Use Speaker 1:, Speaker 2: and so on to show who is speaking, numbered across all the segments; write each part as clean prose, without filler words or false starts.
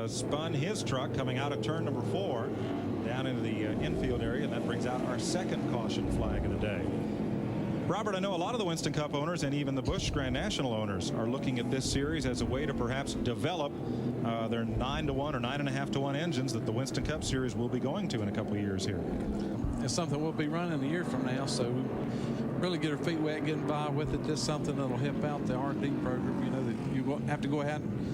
Speaker 1: Spun his truck coming out of turn number 4 down into the infield area, and that brings out our second caution flag of the day. Robert, I know a lot of the Winston Cup owners and even the Busch Grand National owners are looking at this series as a way to perhaps develop their 9-to-1 or 9.5-to-1 engines that the Winston Cup series will be going to in a couple of years here.
Speaker 2: It's something we'll be running a year from now, so we really get our feet wet, get involved with it. Just something that'll help out the R&D program. You know that you have to go ahead and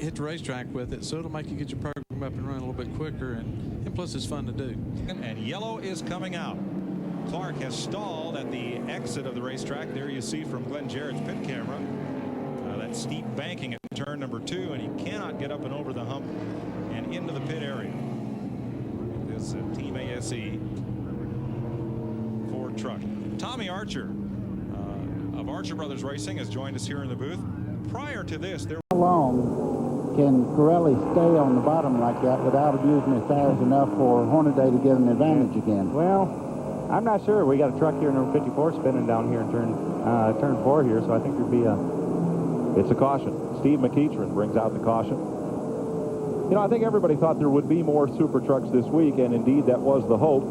Speaker 2: hit the racetrack with it, so it'll make you get your program up and running a little bit quicker, and plus it's fun to do.
Speaker 1: And yellow is coming out. Clark has stalled at the exit of the racetrack. There you see from Glenn Jarrett's pit camera that steep banking at turn number 2, and he cannot get up and over the hump and into the pit area. This Team ASE Ford truck. Tommy Archer of Archer Brothers Racing has joined us here in the booth. Prior to this, there.
Speaker 3: How long can Pirelli stay on the bottom like that without abusing his tires enough for Hornaday to get an advantage again?
Speaker 4: Well, I'm not sure. We got a truck here, number 54, spinning down here in turn 4 here, so I think there'd be
Speaker 5: It's a caution. Steve McEachran brings out the caution. You know, I think everybody thought there would be more super trucks this week, and indeed that was the hope.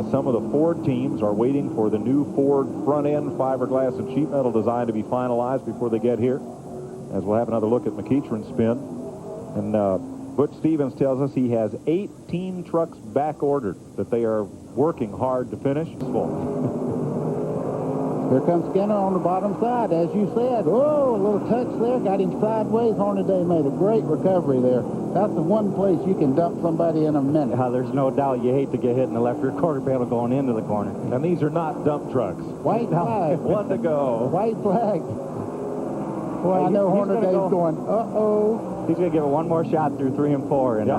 Speaker 5: Some of the Ford teams are waiting for the new Ford front-end fiberglass and sheet metal design to be finalized before they get here, as we'll have another look at McEachran's spin. And Butch Stevens tells us he has 18 trucks back ordered that they are working hard to finish.
Speaker 3: Here comes Skinner on the bottom side, as you said. Oh, a little touch there, got him sideways. Hornaday made a great recovery there. That's the one place you can dump somebody in a minute.
Speaker 4: there's no doubt you hate to get hit in the left rear quarter panel going into the corner.
Speaker 5: And these are not dump trucks.
Speaker 3: White flag.
Speaker 5: One to go.
Speaker 3: White flag. Well, I know Hornaday's going, uh-oh.
Speaker 4: He's going to give it one more shot through 3 and 4, and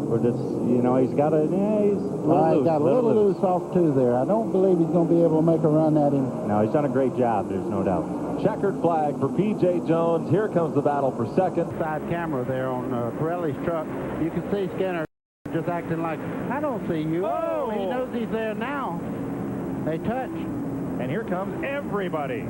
Speaker 4: we're just, you know, he's got a, he's
Speaker 3: got a little loose off 2 there. I don't believe he's going to be able to make a run at him.
Speaker 4: No, he's done a great job, there's no doubt.
Speaker 5: Checkered flag for P.J. Jones. Here comes the battle for second.
Speaker 3: Side camera there on Pirelli's truck. You can see Skinner just acting like, I don't see you. Oh, he knows he's there now. They touch.
Speaker 5: And here comes everybody.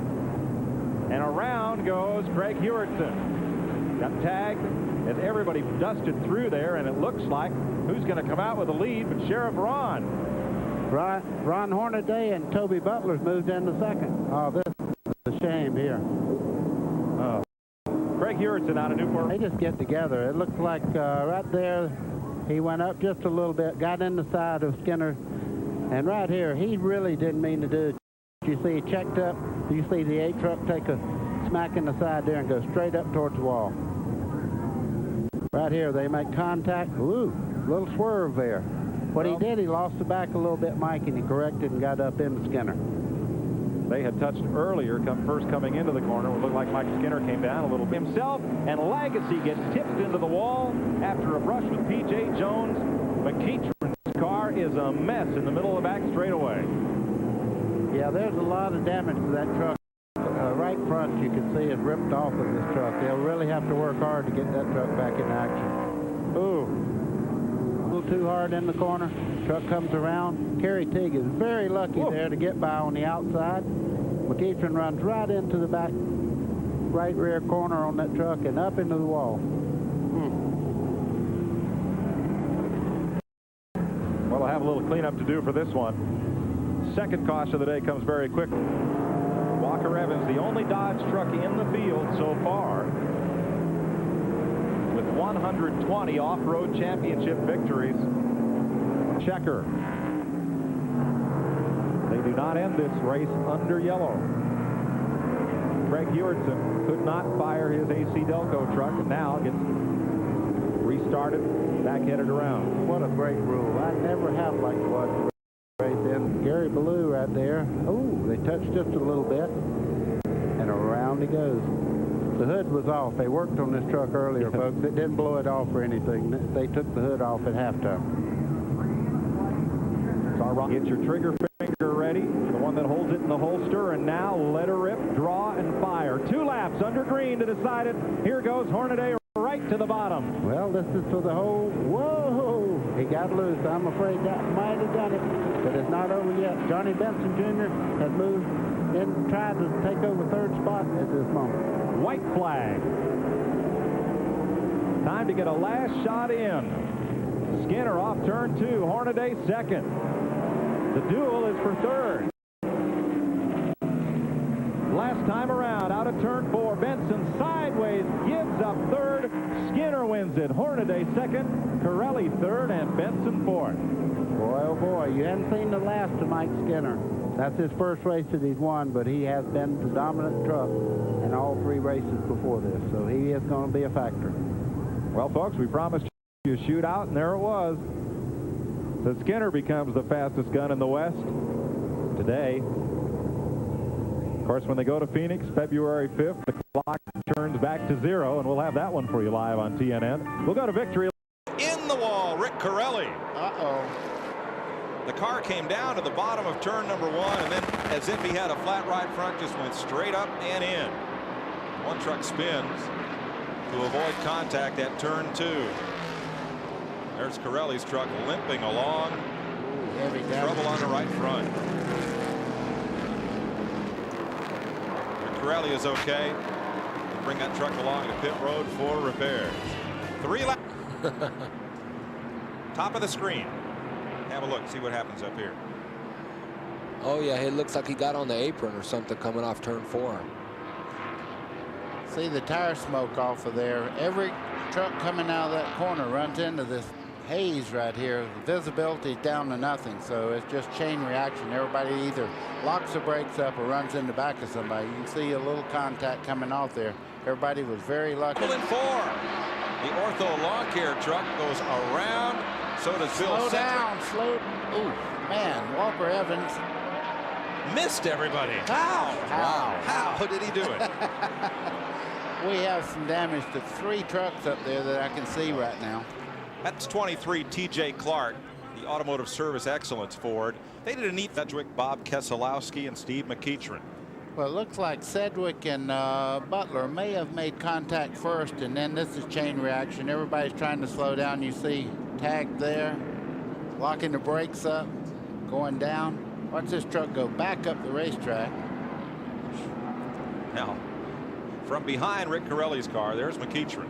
Speaker 5: And around goes Craig Hewitson. Got tagged as everybody dusted through there, and it looks like who's going to come out with the lead but Sheriff Ron.
Speaker 3: Ron Hornaday and Toby Butler's moved into second. Oh, this is a shame here.
Speaker 5: Craig Hewitson out of Newport.
Speaker 3: They just get together. It looks like right there he went up just a little bit, got in the side of Skinner, and right here he really didn't mean to do it. You see he checked up. You see the 8 truck take a smack in the side there and go straight up towards the wall. Right here, they make contact. Ooh, little swerve there. What he did, he lost the back a little bit, Mike, and he corrected and got up into Skinner.
Speaker 5: They had touched earlier, first coming into the corner. It looked like Mike Skinner came down a little himself, and Legacy gets tipped into the wall after a brush with P.J. Jones. McEachran's car is a mess in the middle of the back straightaway.
Speaker 3: Yeah, there's a lot of damage to that truck. Right front, you can see is ripped off of this truck. They'll really have to work hard to get that truck back in action. Ooh, a little too hard in the corner. Truck comes around. Kerry Teague is very lucky there to get by on the outside. McEachran runs right into the back right rear corner on that truck and up into the wall.
Speaker 5: Well, I'll have a little cleanup to do for this one. Second caution of the day comes very quick. Walker Evans, the only Dodge truck in the field so far with 120 off-road championship victories. Checker. They do not end this race under yellow. Craig Hewitson could not fire his AC Delco truck and now gets restarted, back-headed around.
Speaker 3: What a great rule. I never have liked watching race in. Gary Ballou right there. Oh, they touched just a little bit, and around he goes. The hood was off. They worked on this truck earlier, folks. It didn't blow it off or anything. They took the hood off at halftime.
Speaker 5: Get your trigger finger ready, the one that holds it in the holster, and now let her rip, draw, and fire. 2 laps under green to decide it. Here goes Hornaday right to the bottom.
Speaker 3: Well, this is for the whole. Whoa! He got loose. I'm afraid that might have done it, but it's not over yet. Johnny Benson Jr. has moved and tried to take over 3rd spot at this moment.
Speaker 5: White flag. Time to get a last shot in. Skinner off turn 2, Hornaday second. The duel is for third. Last time around, out of turn 4, Benson sideways gives up third. Skinner wins it. Hornaday second, Corelli third, and Benson fourth.
Speaker 3: Boy, oh boy, you haven't seen the last of Mike Skinner. That's his first race that he's won, but he has been the dominant truck in all 3 races before this, so he is going to be a factor.
Speaker 5: Well, folks, we promised you a shootout, and there it was. So Skinner becomes the fastest gun in the West today. Of course, when they go to Phoenix, February 5th, the clock turns back to 0, and we'll have that one for you live on TNN. We'll go to victory.
Speaker 1: In the wall, Rick Corelli.
Speaker 3: Uh-oh.
Speaker 1: The car came down to the bottom of turn number 1, and then, as if he had a flat right front, just went straight up and in. One truck spins to avoid contact at turn 2. There's Corelli's truck limping along. Trouble on the right front. Corelli is okay. Bring that truck along to pit road for repairs. 3 laps. Top of the screen. Have a look, see what happens up here.
Speaker 6: Oh yeah, it looks like he got on the apron or something coming off turn 4.
Speaker 3: See the tire smoke off of there. Every truck coming out of that corner runs into this haze right here. The visibility is down to nothing, so it's just chain reaction. Everybody either locks the brakes up or runs in the back of somebody. You can see a little contact coming off there. Everybody was very lucky.
Speaker 1: Pulling 4. The Ortho lawn care truck goes around. So does Bill
Speaker 3: Slow
Speaker 1: Sedgwick.
Speaker 3: down, slow. Ooh, man, Walker Evans.
Speaker 1: Missed everybody.
Speaker 3: How?
Speaker 1: How did he do it?
Speaker 3: We have some damage to 3 trucks up there that I can see right now.
Speaker 1: That's 23 TJ Clark, the Automotive Service Excellence Ford. They did a neat Sedgwick, Bob Keselowski, and Steve McEachran.
Speaker 3: Well, it looks like Sedgwick and Butler may have made contact first, and then this is chain reaction. Everybody's trying to slow down. You see tag there, locking the brakes up, going down. Watch this truck go back up the racetrack.
Speaker 1: Now, from behind Rick Corelli's car, there's McEachran.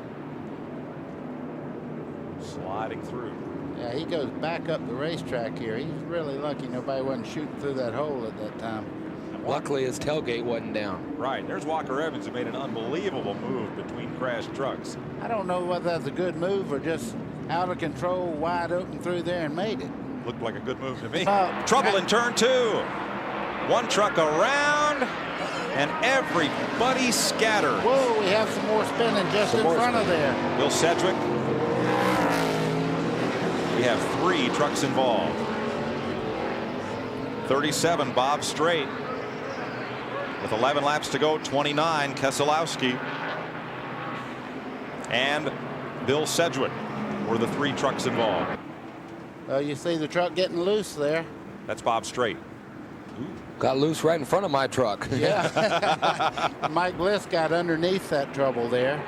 Speaker 1: Sliding through.
Speaker 3: Yeah, he goes back up the racetrack here. He's really lucky nobody wasn't shooting through that hole at that time.
Speaker 6: Luckily his tailgate wasn't down.
Speaker 1: Right, there's Walker Evans, who made an unbelievable move between crashed trucks.
Speaker 3: I don't know whether that's a good move or just out of control, wide open through there and made it.
Speaker 1: Looked like a good move to me. Trouble in turn 2. One truck around, and everybody scattered.
Speaker 3: Whoa, we have some more spinning just in front of there.
Speaker 1: Bill Sedgwick. We have 3 trucks involved. 37, Bob Strait. With 11 laps to go, 29, Keselowski. And Bill Sedgwick were the 3 trucks involved.
Speaker 3: You see the truck getting loose there.
Speaker 1: That's Bob Strait.
Speaker 6: Got loose right in front of my truck.
Speaker 3: Yeah. Mike Bliss got underneath that trouble there.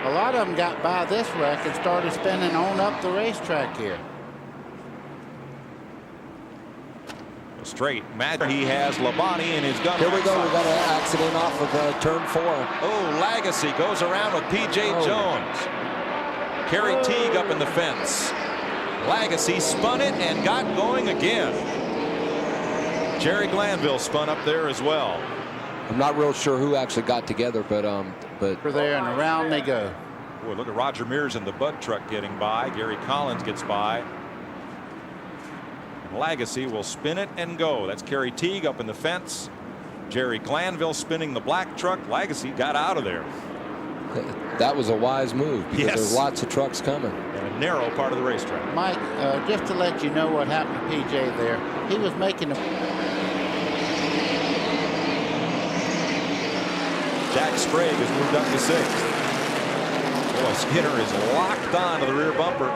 Speaker 3: A lot of them got by this wreck and started spinning on up the racetrack here.
Speaker 1: Straight. Matt, he has Labonte in his gun.
Speaker 6: Here we go. We got an accident off of turn 4.
Speaker 1: Oh, Lagacy goes around with P.J. Jones. Kerry Teague up in the fence. Lagacy spun it and got going again. Jerry Glanville spun up there as well.
Speaker 6: I'm not real sure who actually got together, but
Speaker 3: Over there and around they go.
Speaker 1: Boy, look at Roger Mears in the Bud truck getting by. Gary Collins gets by. And Lagacy will spin it and go. That's Kerry Teague up in the fence. Jerry Glanville spinning the black truck. Lagacy got out of there.
Speaker 6: that was a wise move because
Speaker 1: Yes.
Speaker 6: there's lots of trucks coming.
Speaker 1: In a narrow part of the racetrack.
Speaker 3: Mike, just to let you know what happened to PJ there, he was making a...
Speaker 1: Jack Sprague has moved up to 6th. Boy, Skinner is locked on to the rear bumper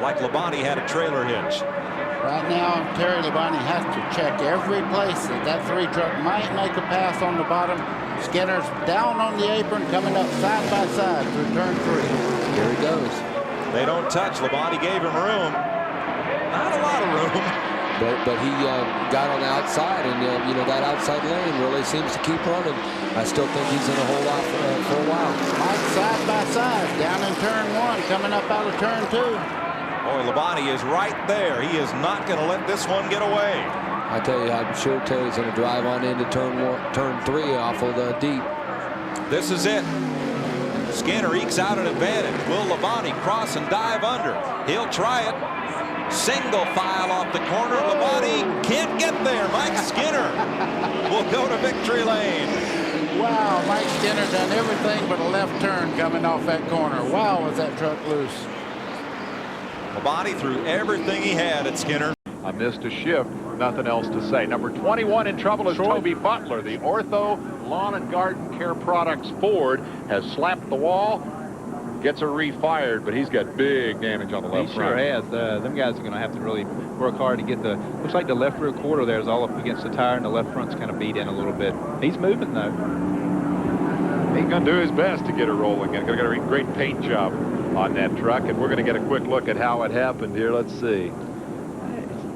Speaker 1: like Labonte had a trailer hitch.
Speaker 3: Right now, Terry Labonte has to check every place that 3 truck might make a pass on the bottom. Skinner's down on the apron, coming up side by side through turn 3.
Speaker 6: Here he goes.
Speaker 1: They don't touch. Labonte gave him room. Not a lot of room.
Speaker 6: But he got on the outside, and that outside lane really seems to keep running. I still think he's in a whole lot for a while.
Speaker 3: Mike side by side, down in turn 1, coming up out of turn 2.
Speaker 1: Boy, Labonte is right there. He is not going to let this one get away.
Speaker 6: I tell you, I'm sure Terry's going to drive on into turn 3 off of the deep.
Speaker 1: This is it. Skinner ekes out an advantage. Will Labonte cross and dive under? He'll try it. Single file off the corner. Labonte can't get there. Mike Skinner will go to victory lane.
Speaker 3: Wow, Mike Skinner done everything but a left turn coming off that corner. Wow, was that truck loose.
Speaker 1: Labonte threw everything he had at Skinner.
Speaker 5: I missed a shift. Nothing else to say. Number 21 in trouble is Toby Butler. The Ortho Lawn and Garden Care Products Ford has slapped the wall. Gets her refired, but he's got big damage on the left front.
Speaker 4: He sure has. Them guys are going to have to really work hard to get the. Looks like the left rear quarter there is all up against the tire, and the left front's kind of beat in a little bit. He's moving though.
Speaker 5: He's going to do his best to get her rolling, and going to get a great paint job on that truck. And we're going to get a quick look at how it happened here. Let's see.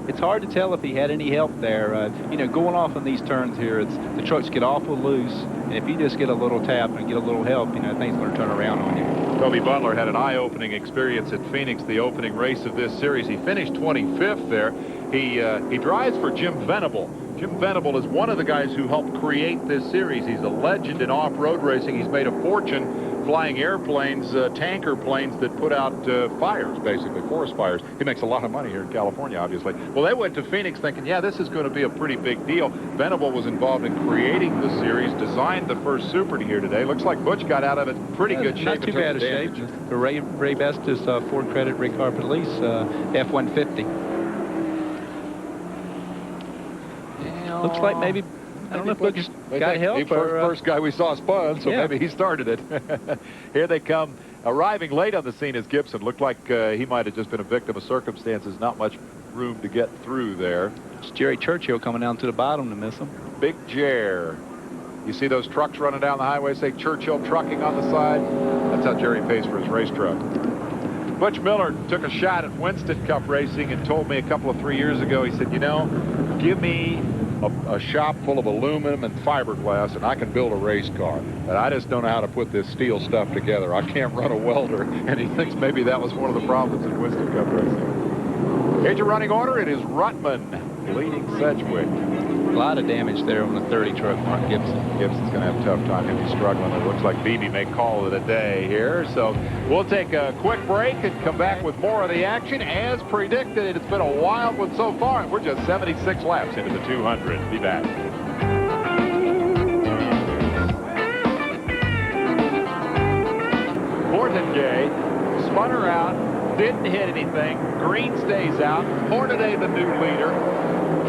Speaker 4: It's hard to tell if he had any help there. You know, going off on these turns here, the trucks get awful loose, and if you just get a little tap and get a little help, you know, things are going to turn around on you.
Speaker 5: Toby Butler had an eye-opening experience at Phoenix, the opening race of this series. He finished 25th there. He drives for Jim Venable. Jim Venable is one of the guys who helped create this series. He's a legend in off-road racing. He's made a fortune flying airplanes, tanker planes that put out fires, basically, forest fires. He makes a lot of money here in California, obviously. Well, they went to Phoenix thinking, yeah, this is going to be a pretty big deal. Venable was involved in creating the series, designed the first Super here today. Looks like Butch got out of it pretty good shape.
Speaker 4: Not too bad a shape. The Ray Best is Ford Credit Ray Carpet Lease F-150. Looks like maybe, I don't know if Butch got help.
Speaker 5: He first guy we saw spun, so maybe he started it. Here they come. Arriving late on the scene is Gibson. Looked like he might have just been a victim of circumstances. Not much room to get through there.
Speaker 4: It's Jerry Churchill coming down to the bottom to miss him.
Speaker 5: Big Jer. You see those trucks running down the highway, say Churchill Trucking on the side? That's how Jerry pays for his race truck. Butch Miller took a shot at Winston Cup racing and told me a couple of 3 years ago, he said, you know, give me a shop full of aluminum and fiberglass and I can build a race car, but I just don't know how to put this steel stuff together. I can't run a welder, and he thinks maybe that was one of the problems in Winston Cup racing. Here's your running order. It is Ruttman leading Sedgwick.
Speaker 4: A lot of damage there on the 30 truck, Mark Gibson.
Speaker 5: Gibson's going to have a tough time. He'll be struggling. It looks like BB may call it a day here. So we'll take a quick break and come back with more of the action. As predicted, it's been a wild one so far, and we're just 76 laps into the 200. Be back. Portengay spun her out, didn't hit anything. Green stays out. Hornaday, the new leader.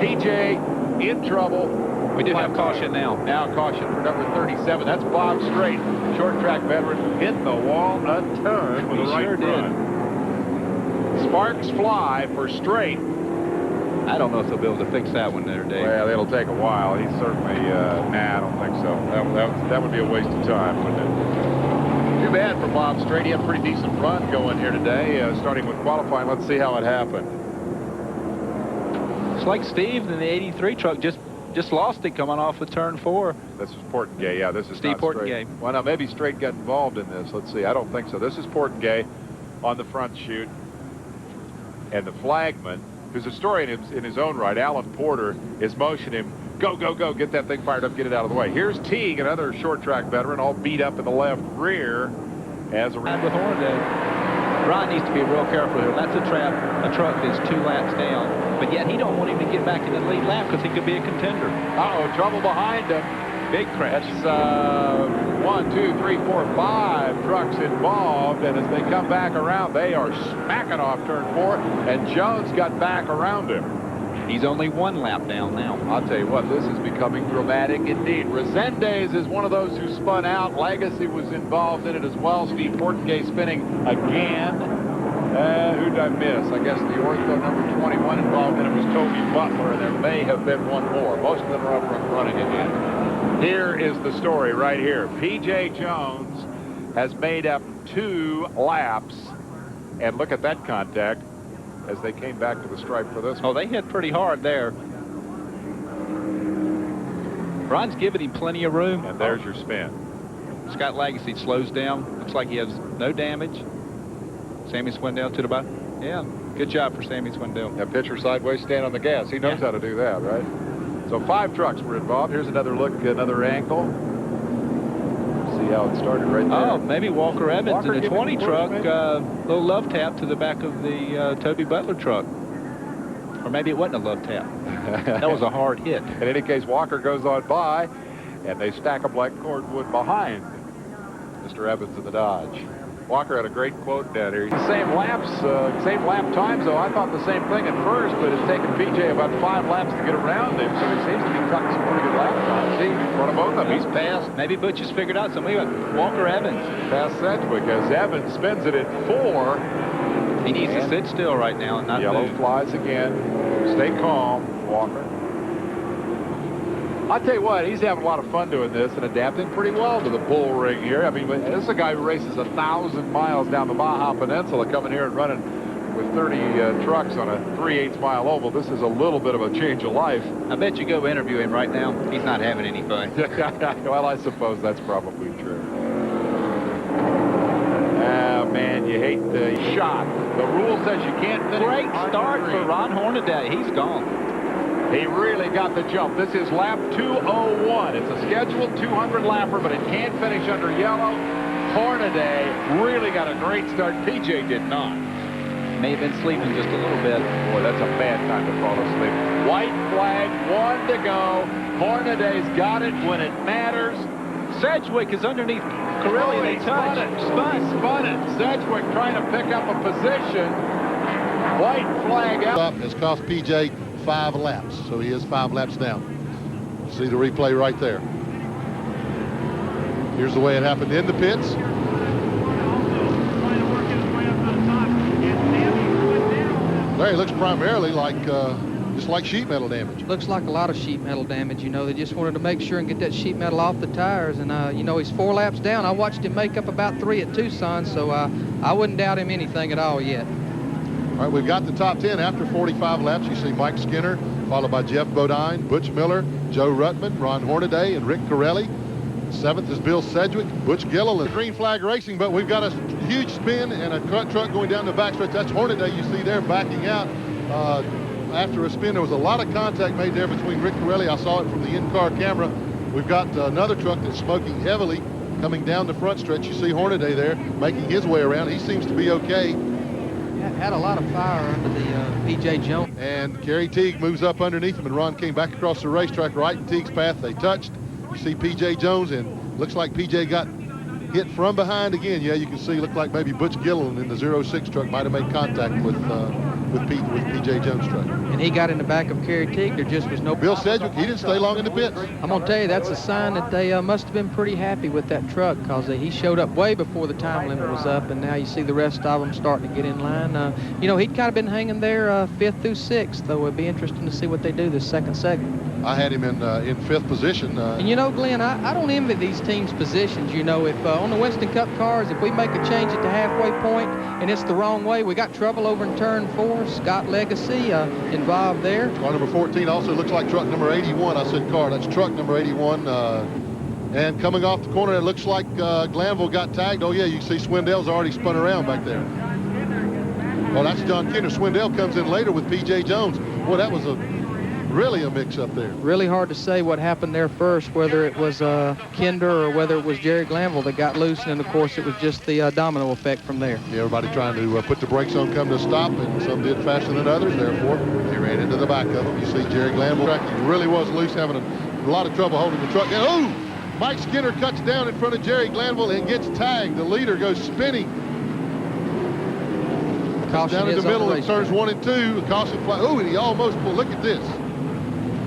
Speaker 5: PJ in trouble.
Speaker 4: We do have caution now.
Speaker 5: Now caution for number 37. That's Bob Strait, short track veteran, hit the walnut turn with a right front. Sparks fly for Strait.
Speaker 4: I don't know if they'll be able to fix that one there, Dave.
Speaker 5: Well, it'll take a while. He's certainly, nah, I don't think so. That would be a waste of time, wouldn't it? Too bad for Bob Strait. He had a pretty decent run going here today, starting with qualifying. Let's see how it happened.
Speaker 4: It's like Steve in the 83 truck just lost it coming off of turn 4.
Speaker 5: This is Portengay. Yeah, this is
Speaker 4: Steve Portengay.
Speaker 5: Well, now maybe Strait got involved in this. Let's see. I don't think so. This is Portengay on the front chute. And the flagman, who's a story in his own right, Alan Porter, is motioning him, go, go, go, get that thing fired up, get it out of the way. Here's Teague, another short track veteran, all beat up in the left rear. As a
Speaker 4: and with Hornaday. Ryan needs to be real careful here. That's a truck that's 2 laps down, but yet he don't want him to get back in the lead lap because he could be a contender.
Speaker 5: Uh-oh, trouble behind him.
Speaker 4: Big crash.
Speaker 5: That's 1, 2, 3, 4, 5 trucks involved, and as they come back around, they are smacking off turn 4, and Jones got back around him.
Speaker 4: He's only 1 lap down now.
Speaker 5: I'll tell you what, this is becoming dramatic indeed. Resendez is one of those who spun out. Legacy was involved in it as well. Steve Portengay spinning again. Who did I miss? I guess the Ortho number 21 involved in it was Toby Butler, and there may have been one more. Most of them are up and running again. Here is the story right here. P.J. Jones has made up 2 laps, and look at that contact as they came back to the stripe for this one.
Speaker 4: Oh, they hit pretty hard there. Ron's giving him plenty of room.
Speaker 5: And there's your spin.
Speaker 4: Scott Lagasse slows down. Looks like he has no damage. Sammy Swindell to the bottom. Yeah, good job for Sammy Swindell.
Speaker 5: That pitcher sideways, stand on the gas. He knows how to do that, right? So 5 trucks were involved. Here's another look, another angle. See how it started right there.
Speaker 4: Oh, maybe Walker Evans in the 20 truck.
Speaker 5: maybe?
Speaker 4: Little love tap to the back of the Toby Butler truck. Or maybe it wasn't a love tap. That was a hard hit.
Speaker 5: In any case, Walker goes on by, and they stack up like cordwood behind Mr. Evans in the Dodge. Walker had a great quote down here. Same laps, same lap times, though. I thought the same thing at first, but it's taken PJ about 5 laps to get around him, so he seems to be cutting some pretty good lap times. See, in front of both of them.
Speaker 4: He's passed. Maybe Butch has figured out something. Walker Evans.
Speaker 5: Past Sedgwick as Evans spins it at 4.
Speaker 4: He needs to sit still right now and not
Speaker 5: Yellow
Speaker 4: move.
Speaker 5: flies again. Stay calm, Walker. I'll tell you what, he's having a lot of fun doing this and adapting pretty well to the bull ring here. I mean, this is a guy who races 1,000 miles down the Baja Peninsula, coming here and running with 30 trucks on a 3/8 mile oval. This is a little bit of a change of life.
Speaker 4: I bet you go interview him right now. He's not having any fun.
Speaker 5: Well, I suppose that's probably true. Ah, man, you hate the shot. The rule says you can't finish.
Speaker 4: Great start for Ron Hornaday. He's gone.
Speaker 5: He really got the jump. This is lap 201. It's a scheduled 200 lapper, but it can't finish under yellow. Hornaday really got a great start. PJ did not.
Speaker 4: May have been sleeping just a little bit.
Speaker 5: Boy, that's a bad time to fall asleep. White flag, 1 to go. Hornaday's got it when it matters.
Speaker 4: Sedgwick is underneath Corelli, and they touch.
Speaker 5: Spun it. Sedgwick trying to pick up a position. White flag out.
Speaker 7: Has cost PJ 5 laps, so he is 5 laps down. See the replay right there. Here's the way it happened in the pits. There, it looks primarily like just like sheet metal damage.
Speaker 8: Looks like a lot of sheet metal damage. You know, they just wanted to make sure and get that sheet metal off the tires. And, you know, he's 4 laps down. I watched him make up about 3 at Tucson, so I wouldn't doubt him anything at all yet.
Speaker 7: All right, we've got the top 10 after 45 laps. You see Mike Skinner, followed by Jeff Bodine, Butch Miller, Joe Ruttman, Ron Hornaday, and Rick Corelli. 7th is Bill Sedgwick, Butch Gilliland. Green flag racing, but we've got a huge spin and a truck going down the backstretch. That's Hornaday you see there backing out. After a spin, there was a lot of contact made there between Rick Corelli. I saw it from the in-car camera. We've got another truck that's smoking heavily coming down the front stretch. You see Hornaday there making his way around. He seems to be okay.
Speaker 8: Had a lot of fire under the P.J. Jones.
Speaker 7: And Kerry Teague moves up underneath him, and Ron came back across the racetrack right in Teague's path. They touched. You see P.J. Jones, and looks like P.J. got hit from behind again. Yeah, you can see, looked like maybe Butch Gilliland in the 06 truck might have made contact with P.J. Jones' truck.
Speaker 8: And he got in the back of Kerry Teague. There just was no...
Speaker 7: Bill Sedgwick, he didn't stay long in the pits.
Speaker 8: I'm going to tell you, that's a sign that they must have been pretty happy with that truck, because he showed up way before the time limit was up, and now you see the rest of them starting to get in line. You know, he'd kind of been hanging there 5th through 6th, though it'd be interesting to see what they do this second segment.
Speaker 7: I had him in 5th position.
Speaker 8: And you know, Glenn, I don't envy these teams' positions. You know, if on the Winston Cup cars, if we make a change at the halfway point and it's the wrong way, we got trouble over in turn 4. Scott Lagasse involved there.
Speaker 7: Car number 14 also looks like truck number 81. I said car, that's truck number 81. And coming off the corner, it looks like Glanville got tagged. Oh yeah, you see Swindell's already spun around back there. Oh, that's John Kinder. Swindell comes in later with P.J. Jones. Boy, that was really a mix-up there.
Speaker 8: Really hard to say what happened there first, whether it was Kinder or whether it was Jerry Glanville that got loose, and of course it was just the domino effect from there.
Speaker 7: Yeah, everybody trying to put the brakes on, come to a stop, and some did faster than others. Therefore, they ran into the back of them. You see Jerry Glanville, he really was loose, having a lot of trouble holding the truck down. Oh! Mike Skinner cuts down in front of Jerry Glanville and gets tagged. The leader goes spinning.
Speaker 8: Caution
Speaker 7: down in the middle of turns 1 and 2. Caution flag. Oh, and he almost pulled. Look at this.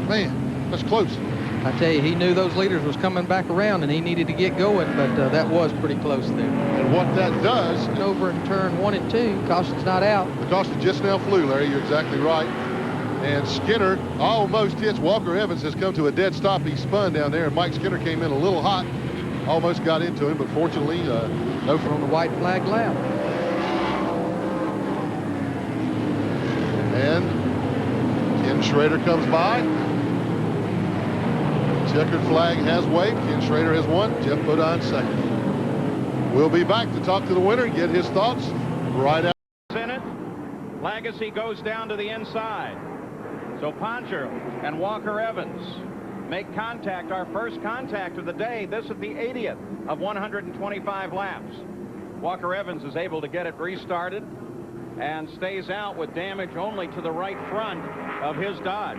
Speaker 7: Man, that's close.
Speaker 8: I tell you, he knew those leaders was coming back around and he needed to get going, but that was pretty close there.
Speaker 7: And what that does...
Speaker 8: Over in turn 1 and 2, caution's not out.
Speaker 7: The caution just now flew, Larry. You're exactly right. And Skinner almost hits. Walker Evans has come to a dead stop. He spun down there, and Mike Skinner came in a little hot. Almost got into him, but fortunately, no
Speaker 8: on the white flag lap.
Speaker 7: And Ken Schrader comes by. Checkered flag has waved. Ken Schrader has won. Jeff Bodine second. We'll be back to talk to the winner and get his thoughts right after.
Speaker 9: In it. Legacy goes down to the inside. So Poncho and Walker Evans make contact, our first contact of the day. This is the 80th of 125 laps. Walker Evans is able to get it restarted and stays out with damage only to the right front of his Dodge.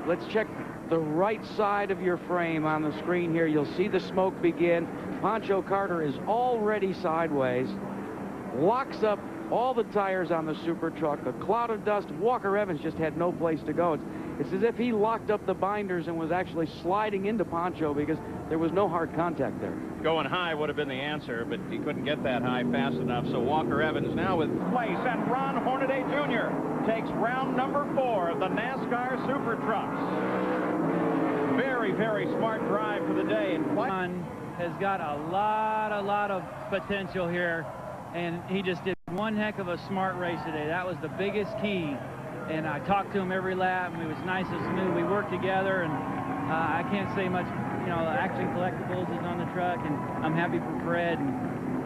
Speaker 10: Let's check the right side of your frame on the screen here. You'll see the smoke begin. Poncho Carter is already sideways, locks up all the tires on the Super Truck. A cloud of dust. Walker Evans just had no place to go. It's as if he locked up the binders and was actually sliding into Poncho because there was no hard contact there.
Speaker 9: Going high would have been the answer, but he couldn't get that high fast enough. So Walker Evans now with place, and Ron Hornaday Jr. takes round number 4 of the NASCAR Super Trucks. Very, very smart drive for the day. And
Speaker 11: Juan has got a lot of potential here, and he just did one heck of a smart race today. That was the biggest key. And I talked to him every lap, and he was nice and smooth. We worked together, and I can't say much. You know, Action Collectibles is on the truck, and I'm happy for Fred, and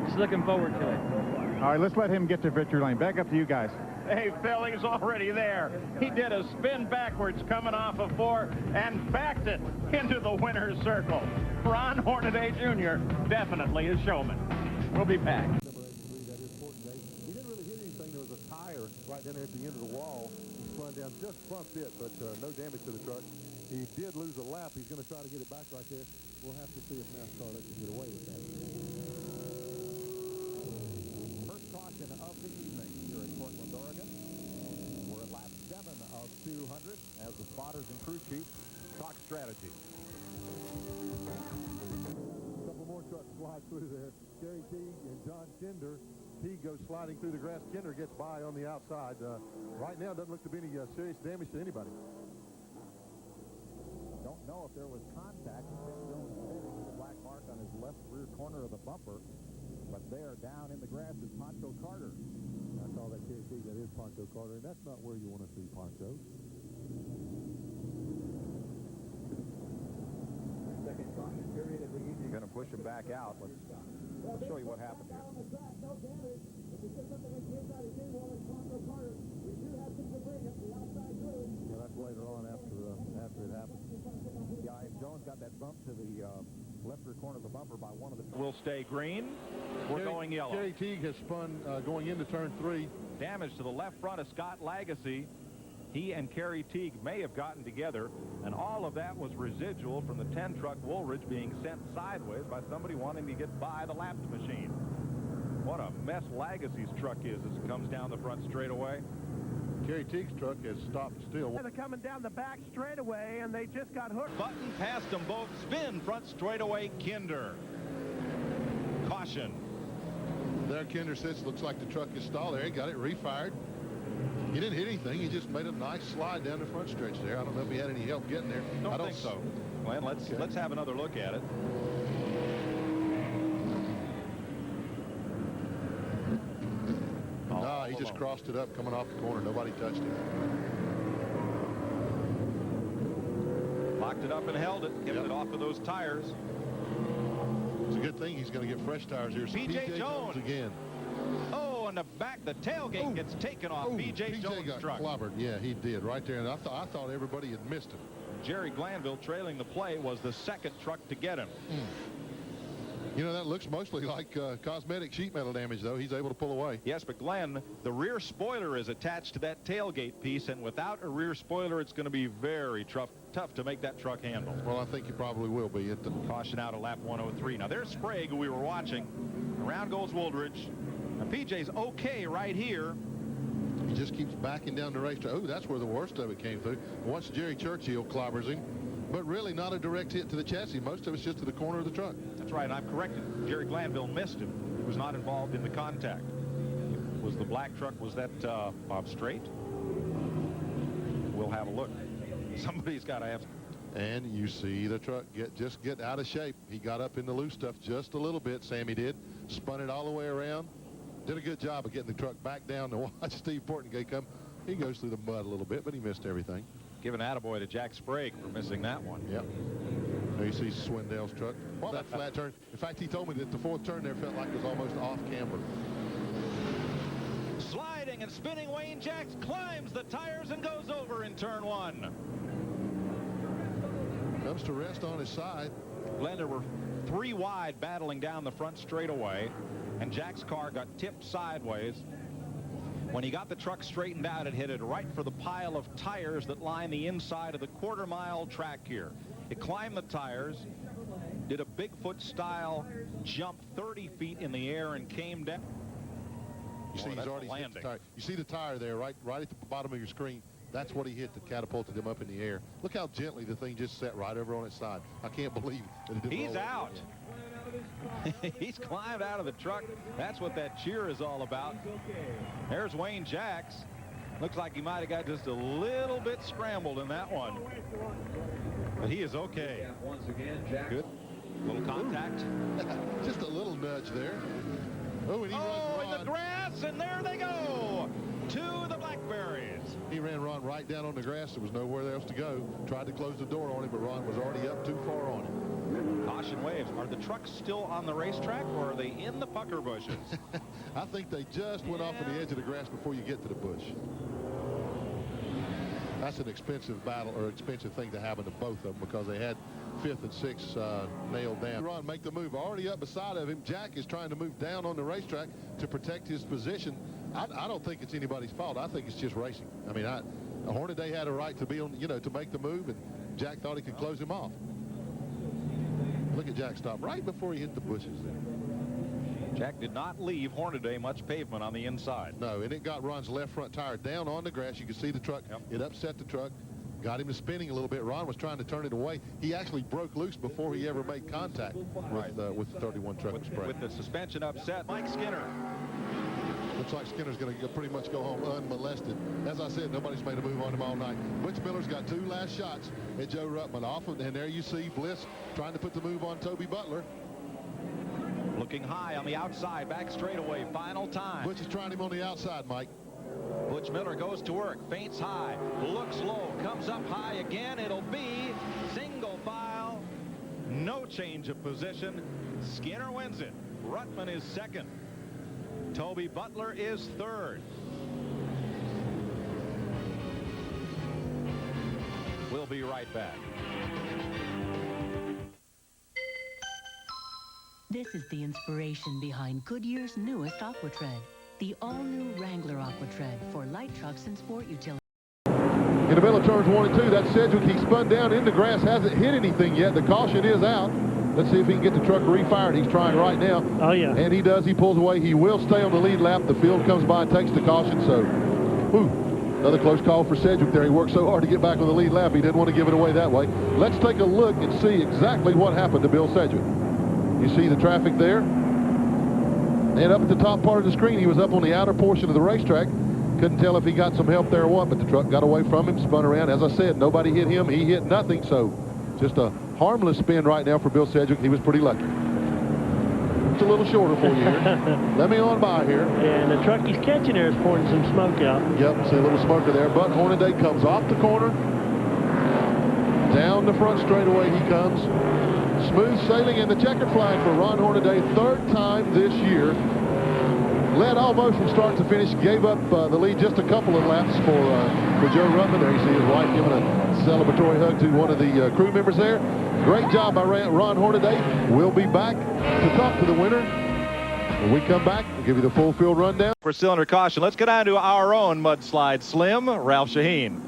Speaker 11: just looking forward to it.
Speaker 12: All right, let's let him get to victory lane. Back up to you guys.
Speaker 9: Hey, Phil, he's already there. He did a spin backwards coming off of 4 and backed it into the winner's circle. Ron Hornaday Jr. definitely a showman. We'll be back.
Speaker 7: He didn't really hit anything. There was a tire right down there at the end of the wall. He spun down just front bit, but no damage to the truck. He did lose a lap. He's going to try to get it back right there. We'll have to see if NASCAR lets him get away with that.
Speaker 5: First caution of the evening here in Portland, Oregon. We're at lap 7 of 200 as the spotters and crew chief talk strategy.
Speaker 7: A couple more trucks fly through there. Jerry Teague and John Kinder. Teague goes sliding through the grass. Kinder gets by on the outside. Right now, doesn't look to be any serious damage to anybody.
Speaker 5: Don't know if there was contact. The black mark on his left rear corner of the bumper. But there, down in the grass, is Poncho Carter.
Speaker 7: I saw that Jerry Teague. That is Poncho Carter, and that's not where you want to see Poncho.
Speaker 5: Second caution period of the evening. Going to push him back out. Let's show you what happened here.
Speaker 7: Yeah, that's later on after it happened.
Speaker 5: Yeah, and Jones got that bump to the left rear corner of the bumper by one of the...
Speaker 13: Will stay green. We're going yellow.
Speaker 7: Jerry Teague has spun going into turn 3.
Speaker 13: Damage to the left front of Scott Lagasse. He and Kerry Teague may have gotten together, and all of that was residual from the 10-truck Woolridge being sent sideways by somebody wanting to get by the lapped machine. What a mess Lagasse's truck is as it comes down the front straightaway.
Speaker 7: Kerry Teague's truck has stopped still.
Speaker 14: They're coming down the back straightaway, and they just got hooked.
Speaker 1: Button past them both. Spin front straightaway. Kinder. Caution.
Speaker 7: There Kinder sits. Looks like the truck is stalled there. He got it refired. He didn't hit anything. He just made a nice slide down the front stretch there. I don't know if he had any help getting there.
Speaker 1: I don't think so. Glenn, let's have another look at it.
Speaker 7: No, he just crossed it up coming off the corner. Nobody touched him.
Speaker 1: Locked it up and held it. Kept it off of those tires.
Speaker 7: It's a good thing he's going to get fresh tires here. So
Speaker 1: P.J. Jones
Speaker 7: again.
Speaker 1: Oh, and the tailgate gets taken off P.J. Jones' truck.
Speaker 7: Clobbered. Yeah, he did right there. And I thought everybody had missed him.
Speaker 1: Jerry Glanville, trailing the play, was the second truck to get him.
Speaker 7: You know, that looks mostly like cosmetic sheet metal damage, though. He's able to pull away.
Speaker 1: Yes, but Glenn, the rear spoiler is attached to that tailgate piece, and without a rear spoiler, it's going to be very tough to make that truck handle.
Speaker 7: Well, I think it probably will be.
Speaker 1: Caution out of lap 103. Now, there's Sprague, who we were watching. Around goes Woolridge. Now, PJ's okay right here.
Speaker 7: He just keeps backing down the racetrack. Oh, that's where the worst of it came through. Once Jerry Churchill clobbers him, but really not a direct hit to the chassis. Most of it's just to the corner of the truck.
Speaker 1: That's right. I'm corrected. Jerry Glanville missed him. He was not involved in the contact. Was the black truck, was that Bob Straight? We'll have a look. Somebody's got to have.
Speaker 7: And you see the truck just get out of shape. He got up in the loose stuff just a little bit, Sammy did. Spun it all the way around. Did a good job of getting the truck back down to watch Steve Portengate come. He goes through the mud a little bit, but he missed everything.
Speaker 13: Give an attaboy to Jack Sprague for missing that one.
Speaker 7: Yep. There you see Swindell's truck. Well, that flat turn. In fact, he told me that the fourth turn there felt like it was almost off camber.
Speaker 1: Sliding and spinning, Wayne Jacks climbs the tires and goes over in turn 1.
Speaker 7: Comes to rest on his side.
Speaker 13: Glenn, there were 3 wide battling down the front straightaway, and Jack's car got tipped sideways. When he got the truck straightened out, it headed right for the pile of tires that line the inside of the quarter-mile track here. It climbed the tires, did a Bigfoot-style jump 30 feet in the air, and came down.
Speaker 7: You see, he's already hit the tire. You see the tire there, right at the bottom of your screen. That's what he hit that catapulted him up in the air. Look how gently the thing just set right over on its side. I can't believe that it didn't.
Speaker 13: He's out. He's climbed out of the truck. That's what that cheer is all about. There's Wayne Jacks. Looks like he might have got just a little bit scrambled in that one. But he is okay. Good. Little contact.
Speaker 7: Just a little nudge there. Oh, and he runs
Speaker 1: in the grass, and there they go to the Blackberries.
Speaker 7: He ran Ron right down on the grass. There was nowhere else to go. Tried to close the door on him, but Ron was already up too far on him.
Speaker 13: Caution waves. Are the trucks still on the racetrack, or are they in the pucker bushes?
Speaker 7: I think they just went off on the edge of the grass before you get to the bush. That's an expensive battle, or expensive thing to happen to both of them, because they had 5th and 6th nailed down. Ron make the move already up beside of him. Jack is trying to move down on the racetrack to protect his position. I don't think it's anybody's fault. I think it's just racing. I mean, Hornaday had a right to be on, to make the move, and Jack thought he could close him off. Look at Jack stop right before he hit the bushes there.
Speaker 13: Jack did not leave Hornaday much pavement on the inside.
Speaker 7: No, and it got Ron's left front tire down on the grass. You can see the truck. Yep. It upset the truck. Got him to spinning a little bit. Ron was trying to turn it away. He actually broke loose before he ever made contact with the 31 truck spray.
Speaker 13: With the suspension upset, Mike Skinner.
Speaker 7: Looks like Skinner's going to pretty much go home unmolested. As I said, nobody's made a move on him all night. Butch Miller's got 2 last shots at Joe Ruttman off of, and there you see Bliss trying to put the move on Toby Butler.
Speaker 13: Looking high on the outside, back straightaway, final time.
Speaker 7: Butch is trying him on the outside, Mike.
Speaker 13: Butch Miller goes to work, feints high, looks low, comes up high again. It'll be single file, no change of position. Skinner wins it. Ruttman is second. Toby Butler is third. We'll be right back.
Speaker 15: This is the inspiration behind Goodyear's newest AquaTread, the all-new Wrangler AquaTread for light trucks and sport utilities.
Speaker 7: In the middle of turns 1 and 2, that's Sedgwick. He spun down in the grass, hasn't hit anything yet. The caution is out. Let's see if he can get the truck refired. He's trying right now.
Speaker 14: Oh, yeah.
Speaker 7: And he does. He pulls away. He will stay on the lead lap. The field comes by and takes the caution. So, another close call for Sedgwick there. He worked so hard to get back on the lead lap. He didn't want to give it away that way. Let's take a look and see exactly what happened to Bill Sedgwick. You see the traffic there. And up at the top part of the screen, he was up on the outer portion of the racetrack. Couldn't tell if he got some help there or what, but the truck got away from him, spun around. As I said, nobody hit him. He hit nothing, so just a harmless spin right now for Bill Sedgwick. He was pretty lucky. It's a little shorter for you here. Let me on by here.
Speaker 14: Yeah, and the truck he's catching there is pouring some smoke out.
Speaker 7: Yep, see a little smoker there. But Hornaday comes off the corner. Down the front straightaway he comes. Smooth sailing in the checkered flag for Ron Hornaday, 3rd time this year. Led almost from start to finish. Gave up the lead just a couple of laps for Joe Ruttman. There you see his wife giving a celebratory hug to one of the crew members there. Great job by Ron Hornaday. We'll be back to talk to the winner. When we come back, we'll give you the full field rundown.
Speaker 13: For cylinder caution, let's get on to our own mudslide slim, Ralph Shaheen.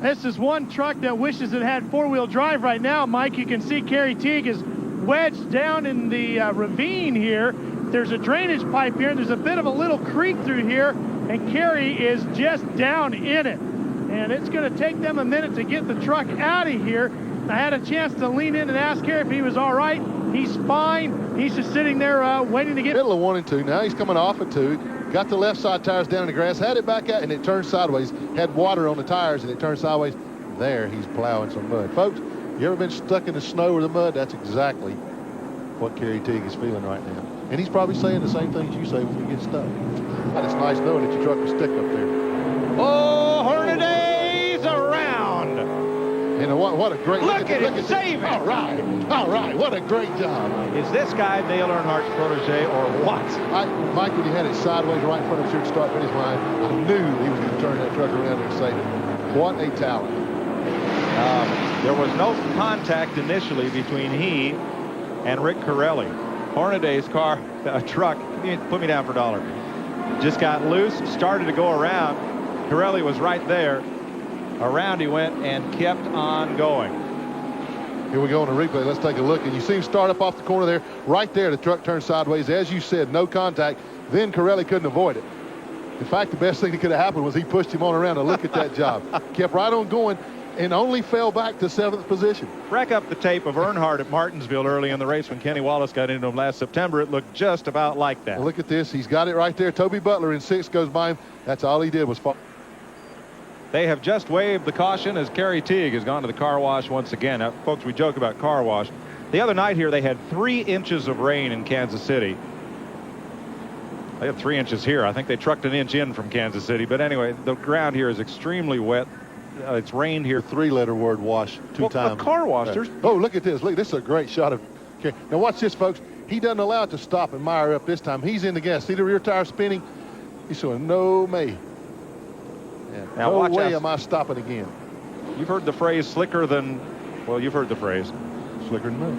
Speaker 14: This is one truck that wishes it had 4-wheel drive right now, Mike. You can see Kerry Teague is wedged down in the ravine here. There's a drainage pipe here, and there's a bit of a little creek through here, and Kerry is just down in it. And it's going to take them a minute to get the truck out of here. I had a chance to lean in and ask Kerry if he was all right. He's fine. He's just sitting there waiting to get...
Speaker 7: Middle of 1 and 2. Now he's coming off at 2. Got the left side tires down in the grass, had it back out, and it turned sideways. Had water on the tires, and it turned sideways. There, he's plowing some mud. Folks, you ever been stuck in the snow or the mud? That's exactly what Kerry Teague is feeling right now. And he's probably saying the same things you say when you get stuck. But it's nice knowing that your truck will stick up there.
Speaker 1: Oh, Hornaday's around.
Speaker 7: And what a great
Speaker 9: look at him save it.
Speaker 7: All right, what a great job.
Speaker 13: Is this guy Dale Earnhardt's protege or what?
Speaker 7: Mike, when he had it sideways right in front of his here to start finish line, I knew he was going to turn that truck around and save it. What a talent.
Speaker 13: There was no contact initially between he and Rick Corelli. Hornaday's truck, put me down for a dollar, just got loose, started to go around. Corelli was right there. Around he went and kept on going.
Speaker 7: Here we go on the replay. Let's take a look. And you see him start up off the corner there. Right there, the truck turned sideways. As you said, no contact. Then Corelli couldn't avoid it. In fact, the best thing that could have happened was he pushed him on around, and look at that job. Kept right on going and only fell back to 7th position.
Speaker 13: Rack up the tape of Earnhardt at Martinsville early in the race when Kenny Wallace got into him last September. It looked just about like that.
Speaker 7: Well, look at this. He's got it right there. Toby Butler in 6th goes by him. That's all he did was fall.
Speaker 13: They have just waved the caution as Kerry Teague has gone to the car wash once again. Now, folks, we joke about car wash. The other night here, they had 3 inches of rain in Kansas City. They had 3 inches here. I think they trucked an inch in from Kansas City. But anyway, the ground here is extremely wet. It's rained here.
Speaker 7: 3-letter word wash two times.
Speaker 13: A car wash.
Speaker 7: Yeah. Oh, look at this. Look, this is a great shot of Kerry. Now watch this, folks. He doesn't allow it to stop and mire up this time. He's in the gas. See the rear tire spinning? He's showing no may. Yeah.
Speaker 13: Now
Speaker 7: no
Speaker 13: watch
Speaker 7: way
Speaker 13: out.
Speaker 7: am I stopping again.
Speaker 13: You've heard the phrase slicker than, well, you've heard the phrase.
Speaker 7: Slicker than mud.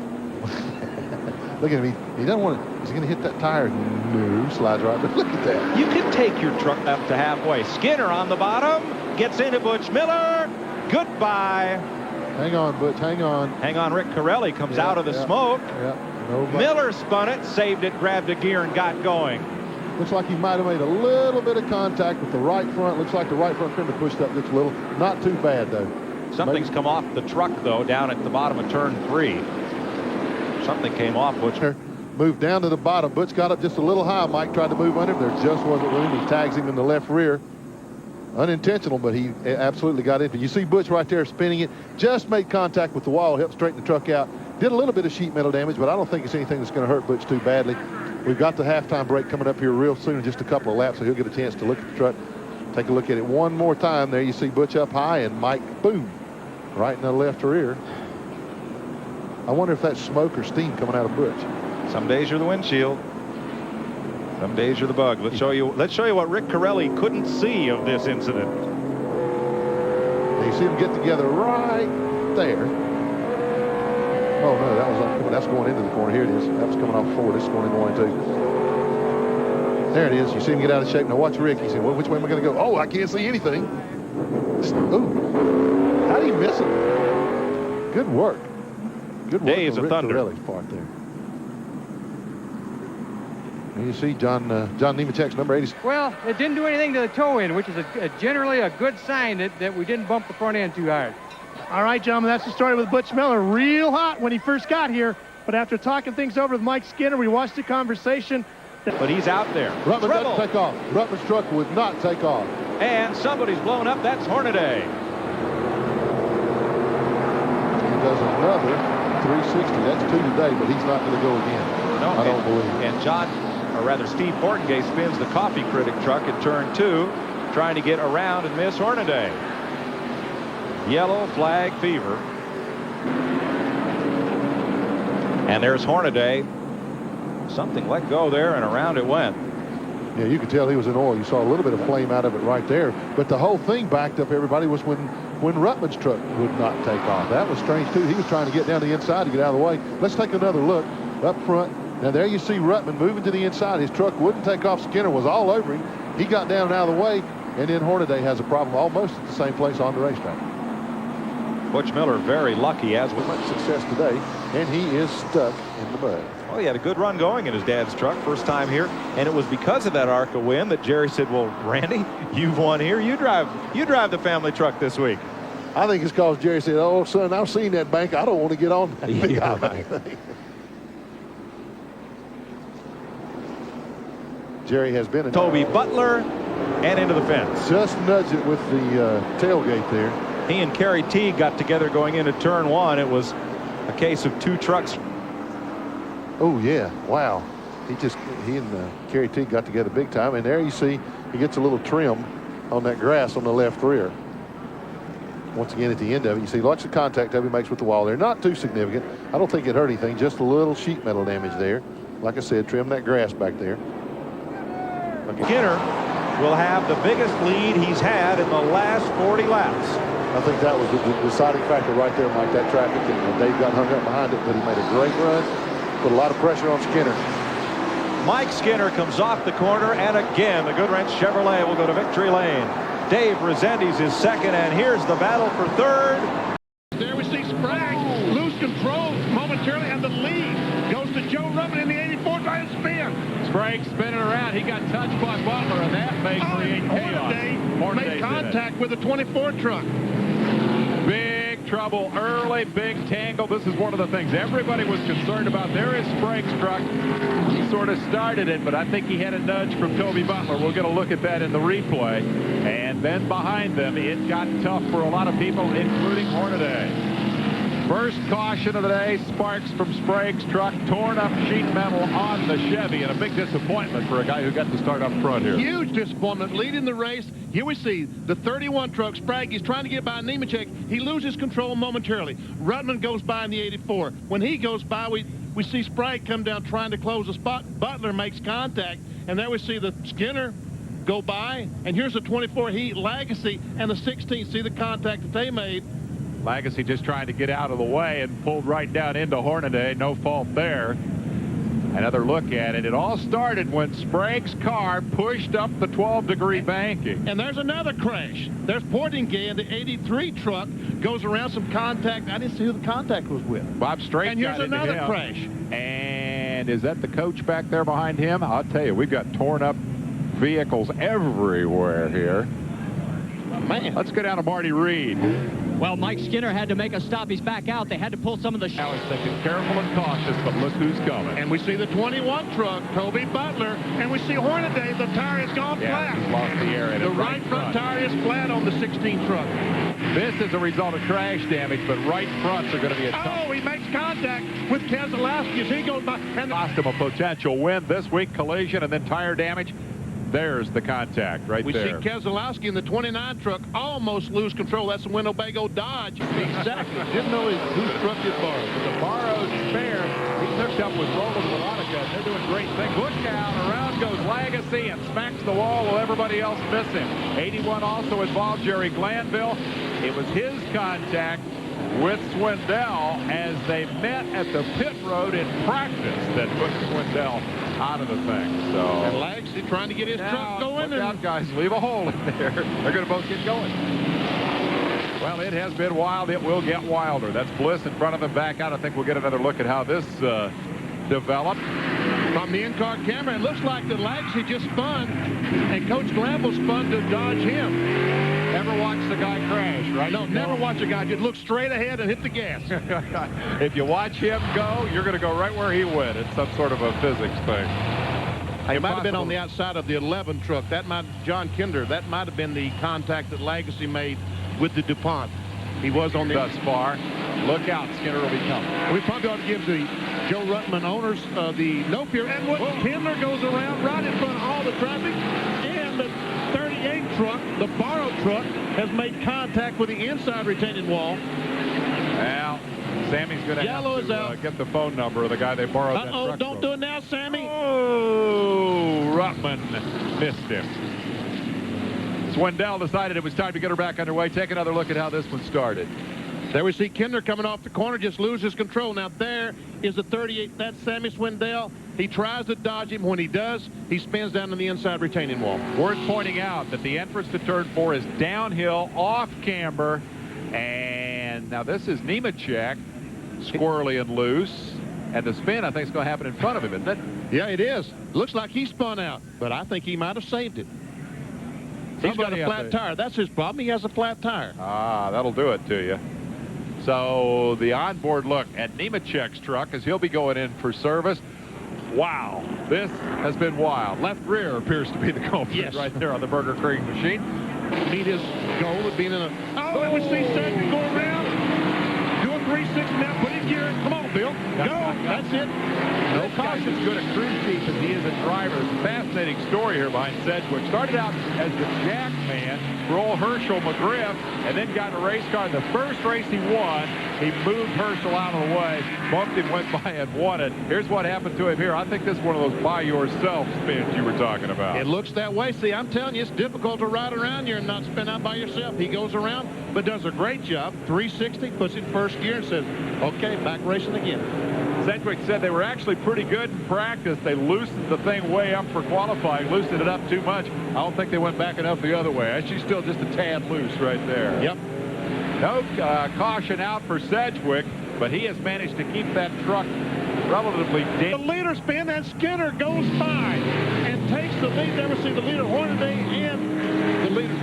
Speaker 7: Look at him. He doesn't want to. He's going to hit that tire. No, slides right. But look at that.
Speaker 13: You can take your truck up to halfway. Skinner on the bottom. Gets into Butch Miller. Goodbye.
Speaker 7: Hang on, Butch. Hang on.
Speaker 13: Hang on. Rick Corelli comes out of the smoke. Miller spun it, saved it, grabbed a gear, and got going.
Speaker 7: Looks like he might have made a little bit of contact with the right front. Looks like the right front fender pushed up just a little. Not too bad, though.
Speaker 13: Something's come off the truck, though, down at the bottom of turn 3. Something came off Butch.
Speaker 7: Moved down to the bottom. Butch got up just a little high. Mike tried to move under him. There just wasn't room. He tags him in the left rear. Unintentional, but he absolutely got into it. You see Butch right there spinning it. Just made contact with the wall, helped straighten the truck out. Did a little bit of sheet metal damage, but I don't think it's anything that's going to hurt Butch too badly. We've got the halftime break coming up here real soon in just a couple of laps, so he'll get a chance to look at the truck. Take a look at it one more time. There you see Butch up high and Mike, boom, right in the left rear. I wonder if that's smoke or steam coming out of Butch.
Speaker 13: Some days you're the windshield. Some days you're the bug. Let's show you what Rick Corelli couldn't see of this incident.
Speaker 7: You see them get together right there. Oh no, that's going into the corner. Here it is. That was coming off forward. This is going into line 2. There it is. You see him get out of shape. Now watch Rick. He said, well, which way am I going to go? Oh, I can't see anything. Ooh. How do you miss it? Good work. Good work
Speaker 13: Days
Speaker 7: on
Speaker 13: of
Speaker 7: Rick
Speaker 13: thunder.
Speaker 7: Corelli's part there. And you see John Nemechek's number 80.
Speaker 16: Well, it didn't do anything to the toe end, which is generally a good sign that we didn't bump the front end too hard.
Speaker 14: All right, gentlemen, that's the story with Butch Miller. Real hot when he first got here, but after talking things over with Mike Skinner, we watched the conversation.
Speaker 13: But he's out there.
Speaker 7: Ruttman doesn't take off. Ruttman's truck would not take off.
Speaker 13: And somebody's blown up. That's Hornaday.
Speaker 7: He does another 360. That's 2 today, but he's not going to go again.
Speaker 13: No,
Speaker 7: I don't believe.
Speaker 13: And Steve Portengay spins the Coffee Critic truck at turn 2, trying to get around and miss Hornaday. Yellow flag fever. And there's Hornaday. Something let go there, and around it went.
Speaker 7: Yeah, you could tell he was in oil. You saw a little bit of flame out of it right there. But the whole thing backed up everybody was when Ruttman's truck would not take off. That was strange, too. He was trying to get down the inside to get out of the way. Let's take another look up front. Now, there you see Ruttman moving to the inside. His truck wouldn't take off. Skinner was all over him. He got down and out of the way, and then Hornaday has a problem almost at the same place on the racetrack.
Speaker 13: Butch Miller very lucky, as with
Speaker 7: much success today, and he is stuck in the mud.
Speaker 13: Well, he had a good run going in his dad's truck, first time here, and it was because of that ARCA win that Jerry said, well, Randy, you've won here. You drive the family truck this week.
Speaker 7: I think it's because Jerry said, oh, son, I've seen that bank. I don't want to get on that big bank. Jerry has been in
Speaker 13: Toby Butler and into the fence.
Speaker 7: Just nudged it with the tailgate there.
Speaker 13: He and Kerry Teague got together going into turn 1. It was a case of 2 trucks.
Speaker 7: Oh, yeah. Wow. He and Kerry Teague got together big time. And there you see he gets a little trim on that grass on the left rear. Once again, at the end of it, you see lots of contact Toby makes with the wall there. Not too significant. I don't think it hurt anything. Just a little sheet metal damage there. Like I said, trim that grass back there.
Speaker 13: Skinner will have the biggest lead he's had in the last 40 laps.
Speaker 7: I think that was the deciding factor right there, Mike, that traffic. And Dave got hung up behind it, but he made a great run. Put a lot of pressure on Skinner.
Speaker 13: Mike Skinner comes off the corner, and again, the Goodwrench Chevrolet will go to victory lane. Dave Rezendes is second, and here's the battle for third.
Speaker 14: There we see Sprague lose control momentarily, and the lead goes to Joe Ruttman in the 84 trying to spin.
Speaker 13: Sprague spinning around. He got touched by Butler, and that may create chaos.
Speaker 14: Hornaday made contact with the 24 truck.
Speaker 13: Big trouble early, big tangle. This is one of the things everybody was concerned about. There is Sprague's truck. He sort of started it, but I think he had a nudge from Toby Butler. We'll get a look at that in the replay. And then behind them, it got tough for a lot of people, including Hornaday. First caution of the day, sparks from Sprague's truck, torn up sheet metal on the Chevy, and a big disappointment for a guy who got to start up front here.
Speaker 14: Huge disappointment leading the race. Here we see the 31 truck. Sprague, he's trying to get by Nemechek. He loses control momentarily. Ruttman goes by in the 84. When he goes by, we see Sprague come down trying to close the spot. Butler makes contact, and there we see the Skinner go by, and here's the 24 Heat Legacy and the 16. See the contact that they made.
Speaker 13: Legacy just trying to get out of the way and pulled right down into Hornaday. No fault there. Another look at it. It all started when Sprague's car pushed up the 12-degree banking.
Speaker 14: And there's another crash. There's Portingay, and the 83 truck goes around some contact. I didn't see who the contact was with.
Speaker 13: Bob Strait.
Speaker 14: And here's another crash.
Speaker 13: And is that the coach back there behind him? I'll tell you, we've got torn up vehicles everywhere here.
Speaker 14: Man.
Speaker 13: Let's go down to Marty Reed.
Speaker 17: Well, Mike Skinner had to make a stop. He's back out. They had to pull some of the...
Speaker 13: Now he's thinking careful and cautious, but look who's coming.
Speaker 14: And we see the 21 truck, Toby Butler, and we see Hornaday. The tire has gone flat.
Speaker 13: He's lost the air in it.
Speaker 14: The right front tire is flat on the 16 truck.
Speaker 13: This is a result of crash damage, but right fronts are going to be a tough...
Speaker 14: Oh, he makes contact with Keselowski as he goes by. And
Speaker 13: cost him a potential win this week, collision, and then tire damage. There's the contact right there.
Speaker 14: We see Keselowski in the 29 truck almost lose control. That's the Winnebago Dodge. Exactly. Didn't know whose truck it borrowed.
Speaker 13: The borrowed spare. He hooked up with Roland Veronica. They're doing great things. Look out. Around goes Legacy and smacks the wall while everybody else miss him. 81 also involved Jerry Glanville. It was his contact with Swindell as they met at the pit road in practice that put Swindell out of the thing. So
Speaker 14: and Legacy trying to get his truck going.
Speaker 13: Look out, guys. Leave a hole in there. They're going to both get going. Well, it has been wild. It will get wilder. That's Bliss in front of them back out. I think we'll get another look at how this developed.
Speaker 14: From the in-car camera, it looks like the Legacy just spun, and Coach Glanville spun to dodge him.
Speaker 13: Never watch the guy crash, right?
Speaker 14: No, never watch a guy just look straight ahead and hit the gas.
Speaker 13: If you watch him go, you're going to go right where he went. It's some sort of a physics thing.
Speaker 14: He might have been on the outside of the 11 truck. That might, John Kinder, that might have been the contact that Legacy made with the DuPont. He was on the...
Speaker 13: Thus far. Look out, Skinner will be coming.
Speaker 14: We probably ought to give the Joe Ruttman owners the no fear. And what Kindler goes around right in front of all the traffic. And the 38 truck, the borrowed truck, has made contact with the inside retaining wall.
Speaker 13: Well, Sammy's going to have to get the phone number of the guy they borrowed that truck
Speaker 14: don't do it now, Sammy.
Speaker 13: Oh, Ruttman missed him. Swindell decided it was time to get her back underway. Take another look at how this one started.
Speaker 14: There we see Kinder coming off the corner, just loses control. Now there is the 38. That's Sammy Swindell. He tries to dodge him. When he does, he spins down to the inside retaining wall.
Speaker 13: Worth pointing out that the entrance to turn 4 is downhill, off camber. And now this is Nemechek, squirrely and loose. And the spin, I think, is going to happen in front of him, isn't it?
Speaker 14: Yeah, it is. Looks like he spun out, but I think he might have saved it. He's got a flat tire. That's his problem. He has a flat tire.
Speaker 13: Ah, that'll do it to you. So the onboard look at Nemechek's truck as he'll be going in for service. Wow, this has been wild. Left rear appears to be the culprit right there on the Burger King machine.
Speaker 14: Meet his goal of being in a... Oh, and we see Cedric go around, do a
Speaker 18: 360 now. Put in gear. Come on, Bill. Go. That's it.
Speaker 13: No caution. As good a crew chief as he is a driver. It's a fascinating story here behind Sedgwick. Started out as the jack man for old Herschel McGriff, and then got in a race car. The first race he won, he moved Herschel out of the way, bumped him, went by, and won it. Here's what happened to him here. I think this is one of those by-yourself spins you were talking about.
Speaker 18: It looks that way. See, I'm telling you, it's difficult to ride around here and not spin out by yourself. He goes around, but does a great job. 360, puts it in first gear and says, okay, back racing again.
Speaker 13: Sedgwick said they were actually pretty good in practice. They loosened the thing way up for qualifying, loosened it up too much. I don't think they went back enough the other way. She's still just a tad loose right there.
Speaker 18: Yep.
Speaker 13: No caution out for Sedgwick, but he has managed to keep that truck relatively
Speaker 18: The leader spin, and Skinner goes by and takes the lead. Never see the leader, Hornaday, and the leader.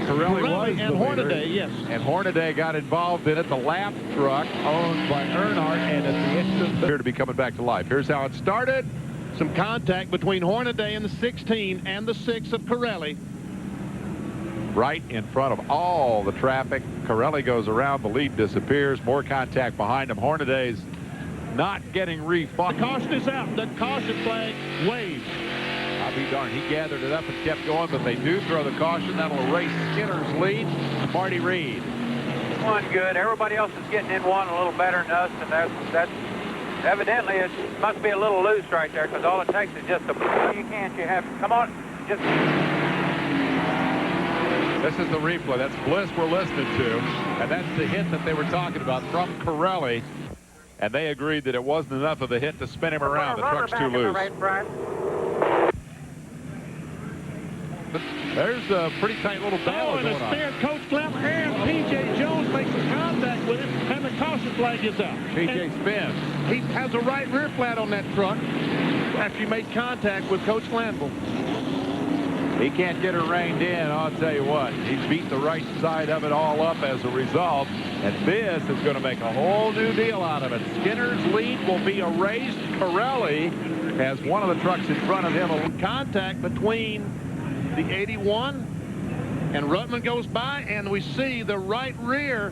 Speaker 13: Corelli was
Speaker 18: and
Speaker 13: the
Speaker 18: Hornaday,
Speaker 13: leader.
Speaker 18: yes.
Speaker 13: And Hornaday got involved in it. The lap truck owned by Earnhardt, and at the end of the here to be coming back to life. Here's how it started.
Speaker 18: Some contact between Hornaday and the 16 and the 6 of Corelli.
Speaker 13: Right in front of all the traffic. Corelli goes around. The lead disappears. More contact behind him. Hornaday's not getting refunded.
Speaker 18: The caution is out. The caution flag waves.
Speaker 13: I'll be darned. He gathered it up and kept going, but they do throw the caution. That'll erase Skinner's lead. Marty Reed.
Speaker 19: One good. Everybody else is getting in one a little better than us, and that's evidently it must be a little loose right there, because all it takes is just a you have come on, just.
Speaker 13: This is the replay. That's Bliss we're listening to, and that's the hit that they were talking about from Corelli, and they agreed that it wasn't enough of a hit to spin him around. The truck's too loose. There's a pretty tight little battle going on.
Speaker 18: And Coach Clem and P.J. Jones makes some contact with him, and the caution flag is out.
Speaker 13: P.J. spins.
Speaker 18: He has a right rear flat on that truck after he made contact with Coach Glanville.
Speaker 13: He can't get her reined in, I'll tell you what. He's beat the right side of it all up as a result, and this is going to make a whole new deal out of it. Skinner's lead will be erased. Corelli has one of the trucks in front of him.
Speaker 18: Contact between the 81 and Ruttman goes by, and we see the right rear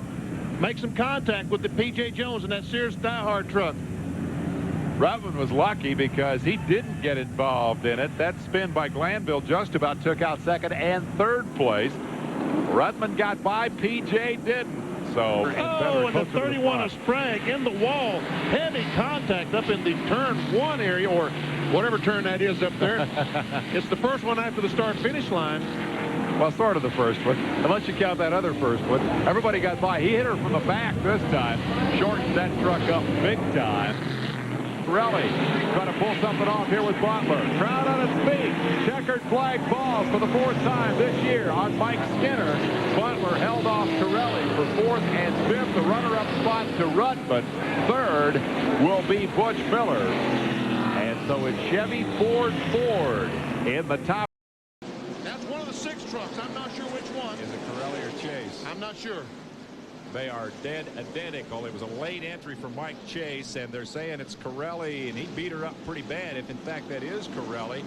Speaker 18: make some contact with the P.J. Jones in that Sears Diehard truck.
Speaker 13: Ruttman was lucky because he didn't get involved in it. That spin by Glanville just about took out second and third place. Ruttman got by, P.J. didn't. So,
Speaker 18: and the 31 of Sprague in the wall. Heavy contact up in the turn 1 area, or whatever turn that is up there. It's the first one after the start-finish line.
Speaker 13: Well, sort of the first one, unless you count that other first one. Everybody got by. He hit her from the back this time. Shortened that truck up big time. Corelli trying to pull something off here with Butler. Crowd on its feet. Checkered flag falls for the 4th time this year on Mike Skinner. Butler held off Corelli for 4th and 5th. The runner-up spot to Ruttman. 3rd will be Butch Miller. And so it's Chevy, Ford in the top.
Speaker 18: That's one of the 6 trucks. I'm not sure which one.
Speaker 13: Is it Corelli or Chase?
Speaker 18: I'm not sure.
Speaker 1: They are dead identical. It was a late entry for Mike Chase, and they're saying it's Corelli, and he beat her up pretty bad. If, in fact, that is Corelli,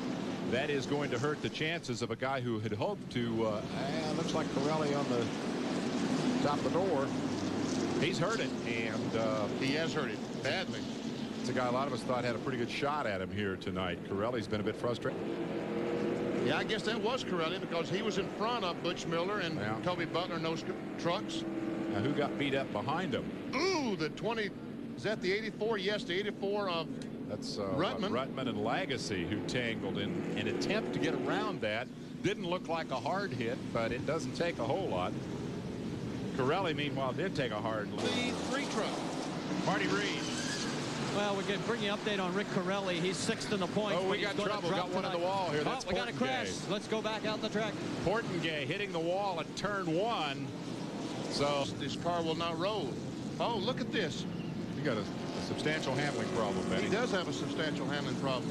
Speaker 1: that is going to hurt the chances of a guy who had hoped to, looks like Corelli on the top of the door. He's hurt it, and
Speaker 18: he has hurt it badly.
Speaker 1: It's a guy a lot of us thought had a pretty good shot at him here tonight. Corelli's been a bit frustrated.
Speaker 18: Yeah, I guess that was Corelli because he was in front of Butch Miller and Toby Butler in those trucks.
Speaker 1: Now, who got beat up behind him?
Speaker 18: Ooh, the 20, is that the 84? Yes, the 84 of
Speaker 1: That's
Speaker 18: Ruttman.
Speaker 1: Ruttman and Lagasse, who tangled in an attempt to get around that. Didn't look like a hard hit, but it doesn't take a whole lot. Corelli, meanwhile, did take a hard look.
Speaker 18: The 3 truck.
Speaker 1: Marty Reed.
Speaker 17: Well, we can bring you an update on Rick Corelli. He's 6th in the points.
Speaker 1: Oh, we got trouble. Got one on the wall here. That's
Speaker 17: we got a crash. Let's go back out the track.
Speaker 1: Portengay hitting the wall at turn 1. So
Speaker 18: this car will not roll. Oh, look at this.
Speaker 1: You got a substantial handling problem, Benny.
Speaker 18: He does have a substantial handling problem.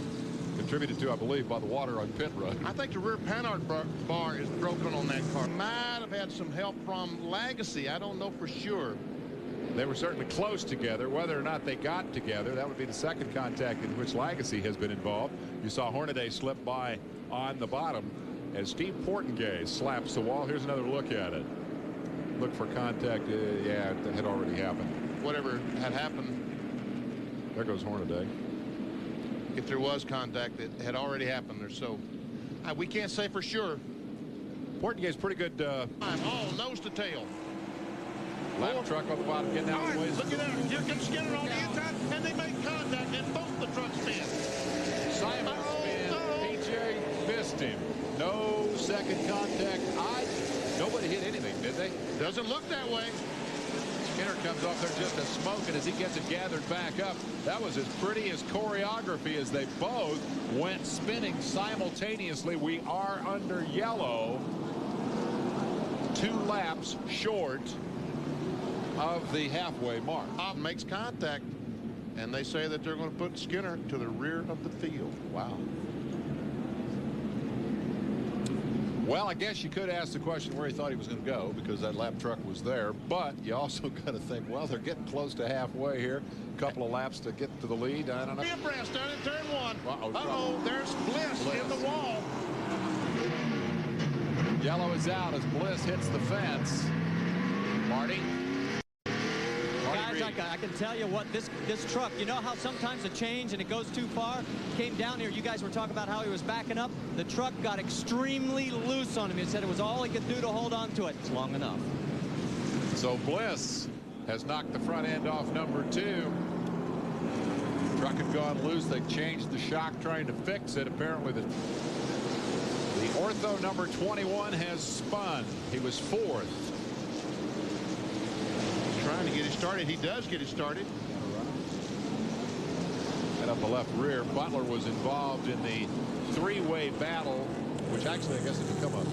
Speaker 1: Contributed to, I believe, by the water on pit road.
Speaker 18: I think the rear panhard bar is broken on that car. Might have had some help from Lagasse. I don't know for sure.
Speaker 1: They were certainly close together. Whether or not they got together, that would be the second contact in which Lagasse has been involved. You saw Hornaday slip by on the bottom as Steve Portengay slaps the wall. Here's another look at it. Look for contact. Yeah, it had already happened.
Speaker 7: whatever had happened.
Speaker 5: There goes Hornaday.
Speaker 7: If there was contact, it had already happened there. So we can't say for sure.
Speaker 5: Portengay's pretty good.
Speaker 7: All nose to tail.
Speaker 5: Lap truck on the bottom getting out of the way.
Speaker 7: Look at that. Here comes Skinner on the inside, and they make contact, and both the trucks spin.
Speaker 5: Simon spin. PJ missed him. No second contact. Nobody hit anything, did they?
Speaker 7: Doesn't look that way.
Speaker 5: Skinner comes off there just a smoke, and as he gets it gathered back up, that was as pretty as choreography as they both went spinning simultaneously. We are under yellow. 2 laps short of the halfway mark.
Speaker 7: Makes contact, and they say that they're going to put Skinner to the rear of the field. Wow.
Speaker 5: Well, I guess you could ask the question where he thought he was going to go, because that lap truck was there, but you also got to think, well, they're getting close to halfway here. A couple of laps to get to the lead. I don't know.
Speaker 7: Abreast down in turn 1. Uh-oh, there's Bliss in the wall.
Speaker 5: Yellow is out as Bliss hits the fence. Marty?
Speaker 17: Guys, I can tell you what, this truck, you know how sometimes a change and it goes too far? Came down here, you guys were talking about how he was backing up. The truck got extremely loose on him. He said it was all he could do to hold on to it. It's long enough.
Speaker 5: So Bliss has knocked the front end off number 2. Truck had gone loose. They changed the shock trying to fix it. Apparently the ortho number 21 has spun. He was 4th.
Speaker 7: Trying to get it started. He does get it started.
Speaker 5: And up the left rear, Butler was involved in the 3-way battle, which actually I guess has become a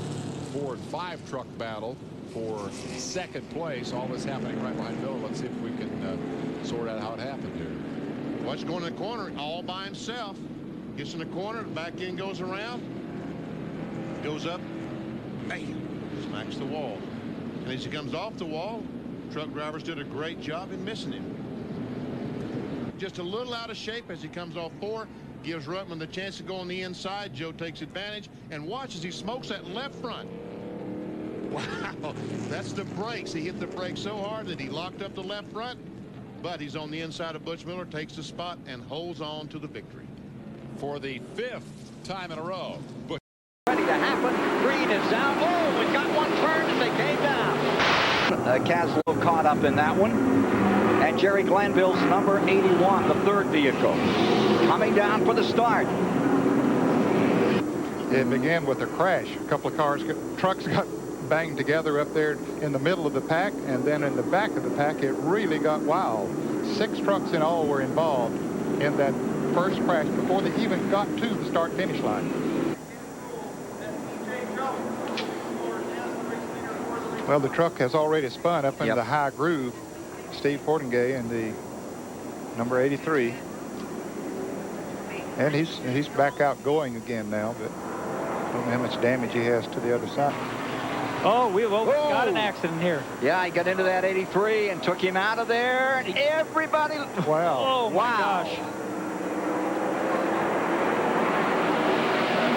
Speaker 5: 4 and 5 truck battle for second place. All this happening right behind Bill. Let's see if we can sort out how it happened here.
Speaker 7: What's going in the corner all by himself. Gets in the corner, the back end goes around, goes up, bam, smacks the wall. And as he comes off the wall, truck drivers did a great job in missing him. Just a little out of shape as he comes off 4, gives Ruttman the chance to go on the inside. Joe takes advantage and watches. He smokes that left front. Wow, that's the brakes. He hit the brakes so hard that he locked up the left front, but he's on the inside of Butch Miller, takes the spot, and holds on to the victory.
Speaker 5: For the 5th time in a row. Butch
Speaker 10: Ready to happen. Green is down. Oh, we've got one turn and they came down. Caslow caught up in that one. And Jerry Glanville's number 81, the 3rd vehicle, coming down for the start.
Speaker 12: It began with a crash. A couple of trucks got banged together up there in the middle of the pack, and then in the back of the pack it really got wild. 6 trucks in all were involved in that first crash before they even got to the start-finish line. Well, the truck has already spun up into the high groove. Steve Portengay in the number 83. And he's back out going again now, but I don't know how much damage he has to the other side.
Speaker 11: Oh, we've got an accident here.
Speaker 10: Yeah, he got into that 83 and took him out of there. And everybody.
Speaker 12: Wow.
Speaker 11: Oh, my gosh.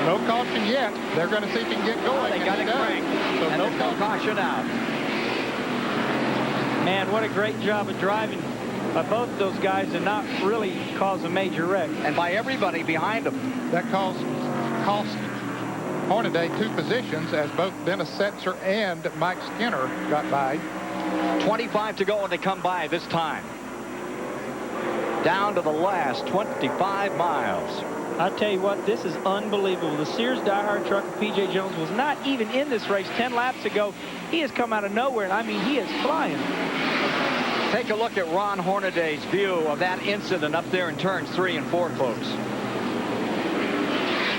Speaker 12: No caution yet. They're going to see if he can get going.
Speaker 10: They got it cranked.
Speaker 12: So
Speaker 10: and there's no caution out.
Speaker 11: Man, what a great job of driving by both of those guys and not really cause a major wreck.
Speaker 10: And by everybody behind them.
Speaker 12: That cost Hornaday 2 positions as both Dennis Setzer and Mike Skinner got by.
Speaker 10: 25 to go and they come by this time. Down to the last 25 miles.
Speaker 11: I tell you what, this is unbelievable. The Sears Die-Hard truck of P.J. Jones was not even in this race 10 laps ago. He has come out of nowhere, and I mean, he is flying.
Speaker 10: Take a look at Ron Hornaday's view of that incident up there in turns 3 and 4, folks.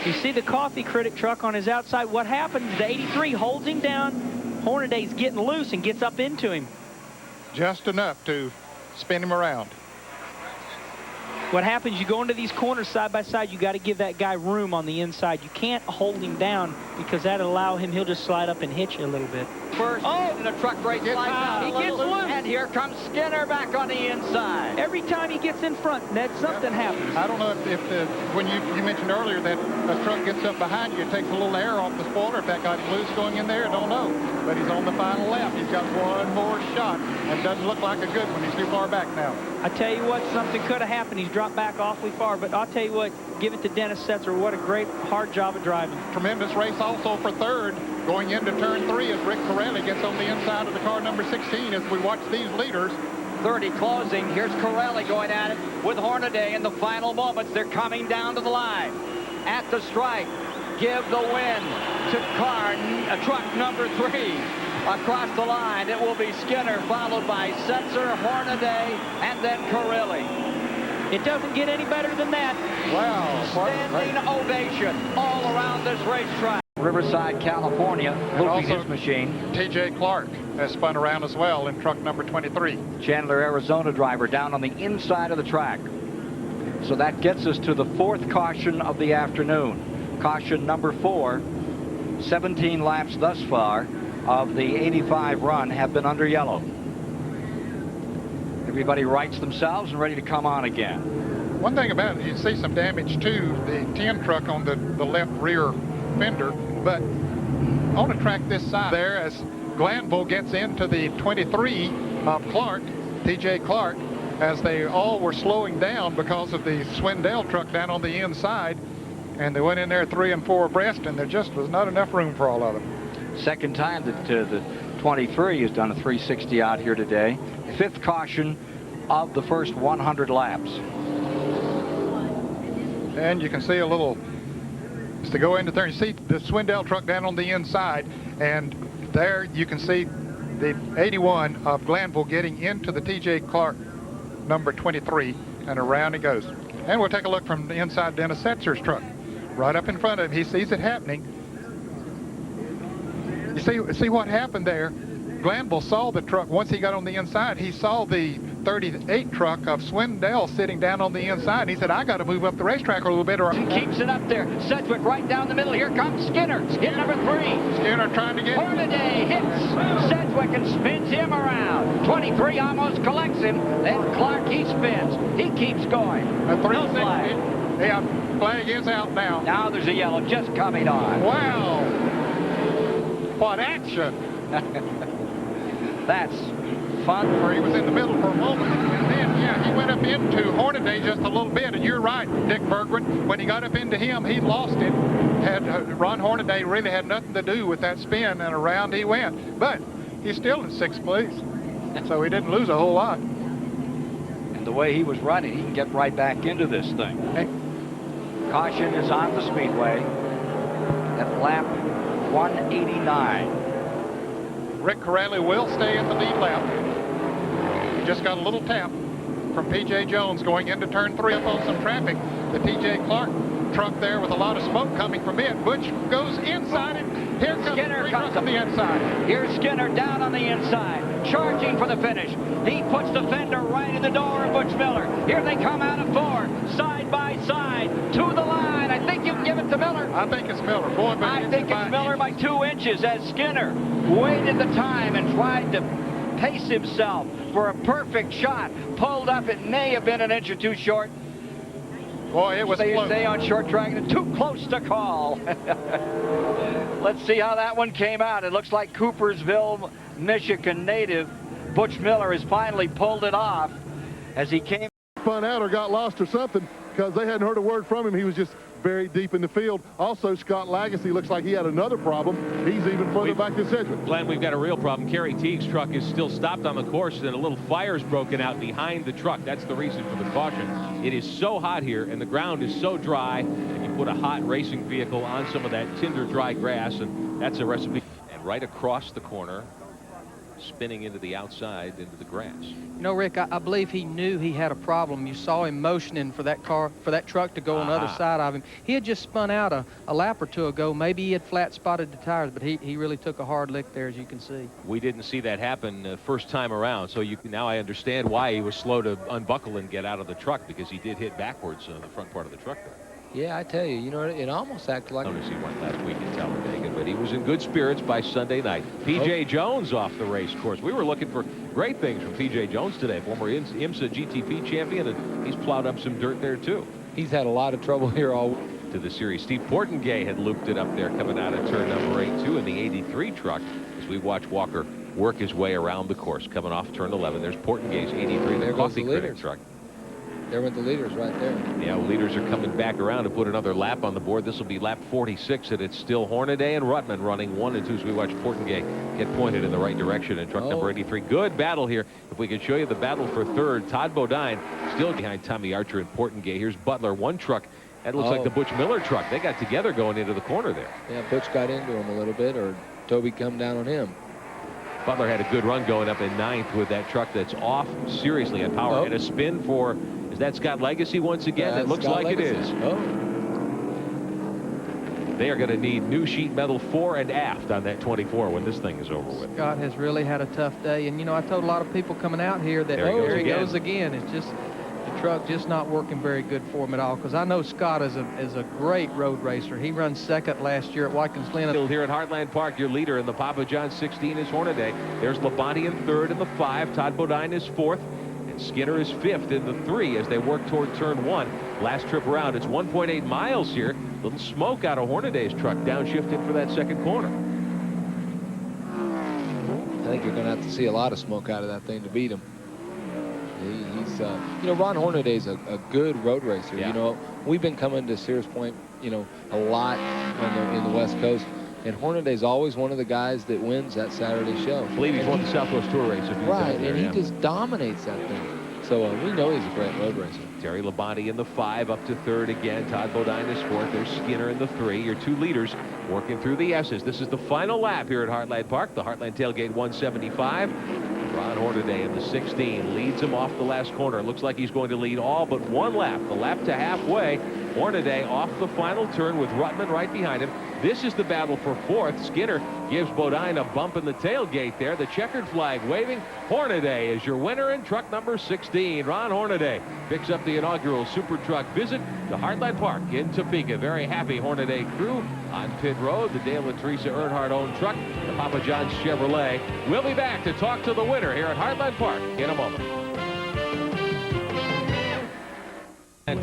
Speaker 11: You see the coffee critic truck on his outside. What happens? The 83 holds him down. Hornaday's getting loose and gets up into him.
Speaker 12: Just enough to spin him around.
Speaker 11: What happens, you go into these corners side by side, you got to give that guy room on the inside. You can't hold him down because that'll allow him, he'll just slide up and hit you a little bit.
Speaker 10: First, and the truck brake slides out. He gets loose. And here comes Skinner back on the inside.
Speaker 8: Every time he gets in front, Ned, something happens.
Speaker 12: I don't know if when you mentioned earlier that a truck gets up behind you, it takes a little air off the spoiler. If that got him loose going in there, I don't know. But he's on the final lap. He's got one more shot, and doesn't look like a good one. He's too far back now.
Speaker 8: I tell you what, something could have happened. He's dropped back awfully far, but I'll tell you what, give it to Dennis Setzer. What a great, hard job of driving.
Speaker 12: Tremendous race also for third. Going into turn 3 as Rick Corelli gets on the inside of the car number 16 as we watch these leaders.
Speaker 10: 30 closing. Here's Corelli going at it with Hornaday in the final moments. They're coming down to the line. At the stripe, give the win to truck number 3. Across the line, it will be Skinner, followed by Setzer, Hornaday, and then Corelli.
Speaker 8: It doesn't get any better than that.
Speaker 12: Wow.
Speaker 10: Standing ovation all around this racetrack. Riverside, California, looping his machine.
Speaker 12: T.J. Clark has spun around as well in truck number 23.
Speaker 10: Chandler, Arizona driver down on the inside of the track. So that gets us to the 4th caution of the afternoon. Caution number 4. 17 laps thus far of the 85 run have been under yellow. Everybody rights themselves and ready to come on again.
Speaker 12: One thing about it, you see some damage to the 10 truck on the left rear fender, but on a track this side there, as Glanville gets into the 23 of Clark, T.J. Clark, as they all were slowing down because of the Swindell truck down on the inside, and they went in there 3 and 4 abreast, and there just was not enough room for all of them.
Speaker 10: Second time that the 23 has done a 360 out here today. 5th caution of the first 100 laps.
Speaker 12: And you can see a little, as to go into there, you see the Swindell truck down on the inside, and there you can see the 81 of Glanville getting into the T.J. Clark number 23, and around he goes. And we'll take a look from the inside Dennis Setzer's truck. Right up in front of him, he sees it happening. You see what happened there? Glanville saw the truck. Once he got on the inside, he saw the 38 truck of Swindell sitting down on the inside. And he said, I got to move up the racetrack a little bit. Or
Speaker 10: keeps it up there. Sedgwick right down the middle. Here comes Skinner. Hit number 3.
Speaker 12: Skinner trying to get...
Speaker 10: Hornaday hits Sedgwick and spins him around. 23 almost collects him. Then Clark, he spins. He keeps going.
Speaker 12: No flag. Yeah, flag is out now.
Speaker 10: Now there's a yellow just coming on.
Speaker 12: Wow. What action.
Speaker 10: That's fun.
Speaker 12: Where he was in the middle for a moment, and then, yeah, he went up into Hornaday just a little bit, and you're right, Dick Bergman. When he got up into him, he lost it. Ron Hornaday really had nothing to do with that spin, and around he went. But he's still in 6th place, so he didn't lose a whole lot.
Speaker 10: And the way he was running, he can get right back into this thing.
Speaker 12: Hey.
Speaker 10: Caution is on the speedway at lap 189.
Speaker 12: Rick Corelli will stay in the lead lap. He just got a little tap from P.J. Jones going into turn 3 up on some traffic. The T.J. Clark truck there with a lot of smoke coming from it. Butch goes inside it. Here comes
Speaker 10: Skinner comes
Speaker 12: from the inside.
Speaker 10: Here's Skinner down on the inside, charging for the finish. He puts the fender right in the door of Butch Miller. Here they come out of 4, side by side, to the line. I think you can give it to Miller.
Speaker 12: I think it's Miller. Boy, but
Speaker 10: I think it's Miller by 2 inches as Skinner waited the time and tried to pace himself for a perfect shot. Pulled up, it may have been an inch or 2 short.
Speaker 12: Boy, it was close.
Speaker 10: Stay on short track, and too close to call. Let's see how that one came out. It looks like Coopersville, Michigan native Butch Miller has finally pulled it off as he came.
Speaker 7: Spun out or got lost or something, because they hadn't heard a word from him. He was just very deep in the field. Also, Scott Lagacy looks like he had another problem. He's even further back than Sedgwick.
Speaker 13: Glenn, we've got a real problem. Kerry Teague's truck is still stopped on the course, and a little fire's broken out behind the truck. That's the reason for the caution. It is so hot here, and the ground is so dry, and you put a hot racing vehicle on some of that tinder dry grass, and that's a recipe. And right across the corner, spinning into the outside, into the grass.
Speaker 8: You know, Rick, I believe he knew he had a problem. You saw him motioning for that truck to go on the other side of him. He had just spun out a lap or 2 ago. Maybe he had flat spotted the tires, but he really took a hard lick there, as you can see.
Speaker 13: We didn't see that happen first time around, so now I understand why he was slow to unbuckle and get out of the truck, because he did hit backwards on the front part of the truck there.
Speaker 6: Yeah, I tell you, you know, it almost acted like...
Speaker 13: Notice he went last week in Talladega, but he was in good spirits by Sunday night. P.J. Jones off the race course. We were looking for great things from P.J. Jones today, former IMSA GTP champion, and he's plowed up some dirt there too.
Speaker 6: He's had a lot of trouble here all
Speaker 13: to the series. Steve Portengay had looped it up there coming out of turn number 8 too in the 83 truck as we watch Walker work his way around the course coming off turn 11. There's Portengay's 83, the Coffee Critic truck.
Speaker 6: There went the leaders right there.
Speaker 13: Yeah, leaders are coming back around to put another lap on the board. This will be lap 46, and it's still Hornaday and Ruttman running 1 and 2 as we watch Portengay get pointed in the right direction in truck number 83. Good battle here. If we could show you the battle for third, Todd Bodine still behind Tommy Archer and Portengay. Here's Butler, one truck. That looks like the Butch Miller truck. They got together going into the corner there.
Speaker 6: Yeah, Butch got into him a little bit, or Toby come down on him.
Speaker 13: Butler had a good run going up in 9th with that truck that's off seriously on power. And a spin for, is that Scott Legacy once again? It looks
Speaker 6: Scott
Speaker 13: like
Speaker 6: Legacy.
Speaker 13: it is. They are going to need new sheet metal fore and aft on that 24 when this thing is over with.
Speaker 8: Scott has really had a tough day. And, you know, I told a lot of people coming out here that, there he goes again. It's just, the truck just not working very good for him at all. Because I know Scott is a great road racer. He runs second last year at Watkins Glen.
Speaker 13: Here at Heartland Park, your leader in the Papa John 16 is Hornaday. There's Labonte in 3rd in the 5. Todd Bodine is 4th. And Skinner is 5th in the 3 as they work toward turn 1. Last trip around, it's 1.8 miles here. Little smoke out of Hornaday's truck, downshifting for that second corner.
Speaker 6: I think you're going to have to see a lot of smoke out of that thing to beat him. He's, you know, Ron Hornaday's a good road racer.
Speaker 13: Yeah.
Speaker 6: You know, we've been coming to Sears Point, you know, a lot in the West Coast, and Hornaday's always one of the guys that wins that Saturday show.
Speaker 13: I believe he's won the Southwest Tour race.
Speaker 6: Right, and he just dominates that thing. So we know he's a great road racer.
Speaker 13: Terry Labonte in the 5, up to 3rd again. Todd Bodine is 4th. There's Skinner in the 3. Your 2 leaders working through the S's. This is the final lap here at Heartland Park. The Heartland Tailgate 175. Ron Hornaday in the 16 leads him off the last corner. Looks like he's going to lead all but 1 lap. The lap to halfway. Hornaday off the final turn with Ruttman right behind him. This is the battle for 4th. Skinner gives Bodine a bump in the tailgate there. The checkered flag waving. Hornaday is your winner in truck number 16. Ron Hornaday picks up the inaugural Super Truck visit to Heartland Park in Topeka. Very happy Hornaday crew on pit road. The Dale and Teresa Earnhardt-owned truck, the Papa John's Chevrolet. We'll be back to talk to the winner here at Heartland Park in a moment.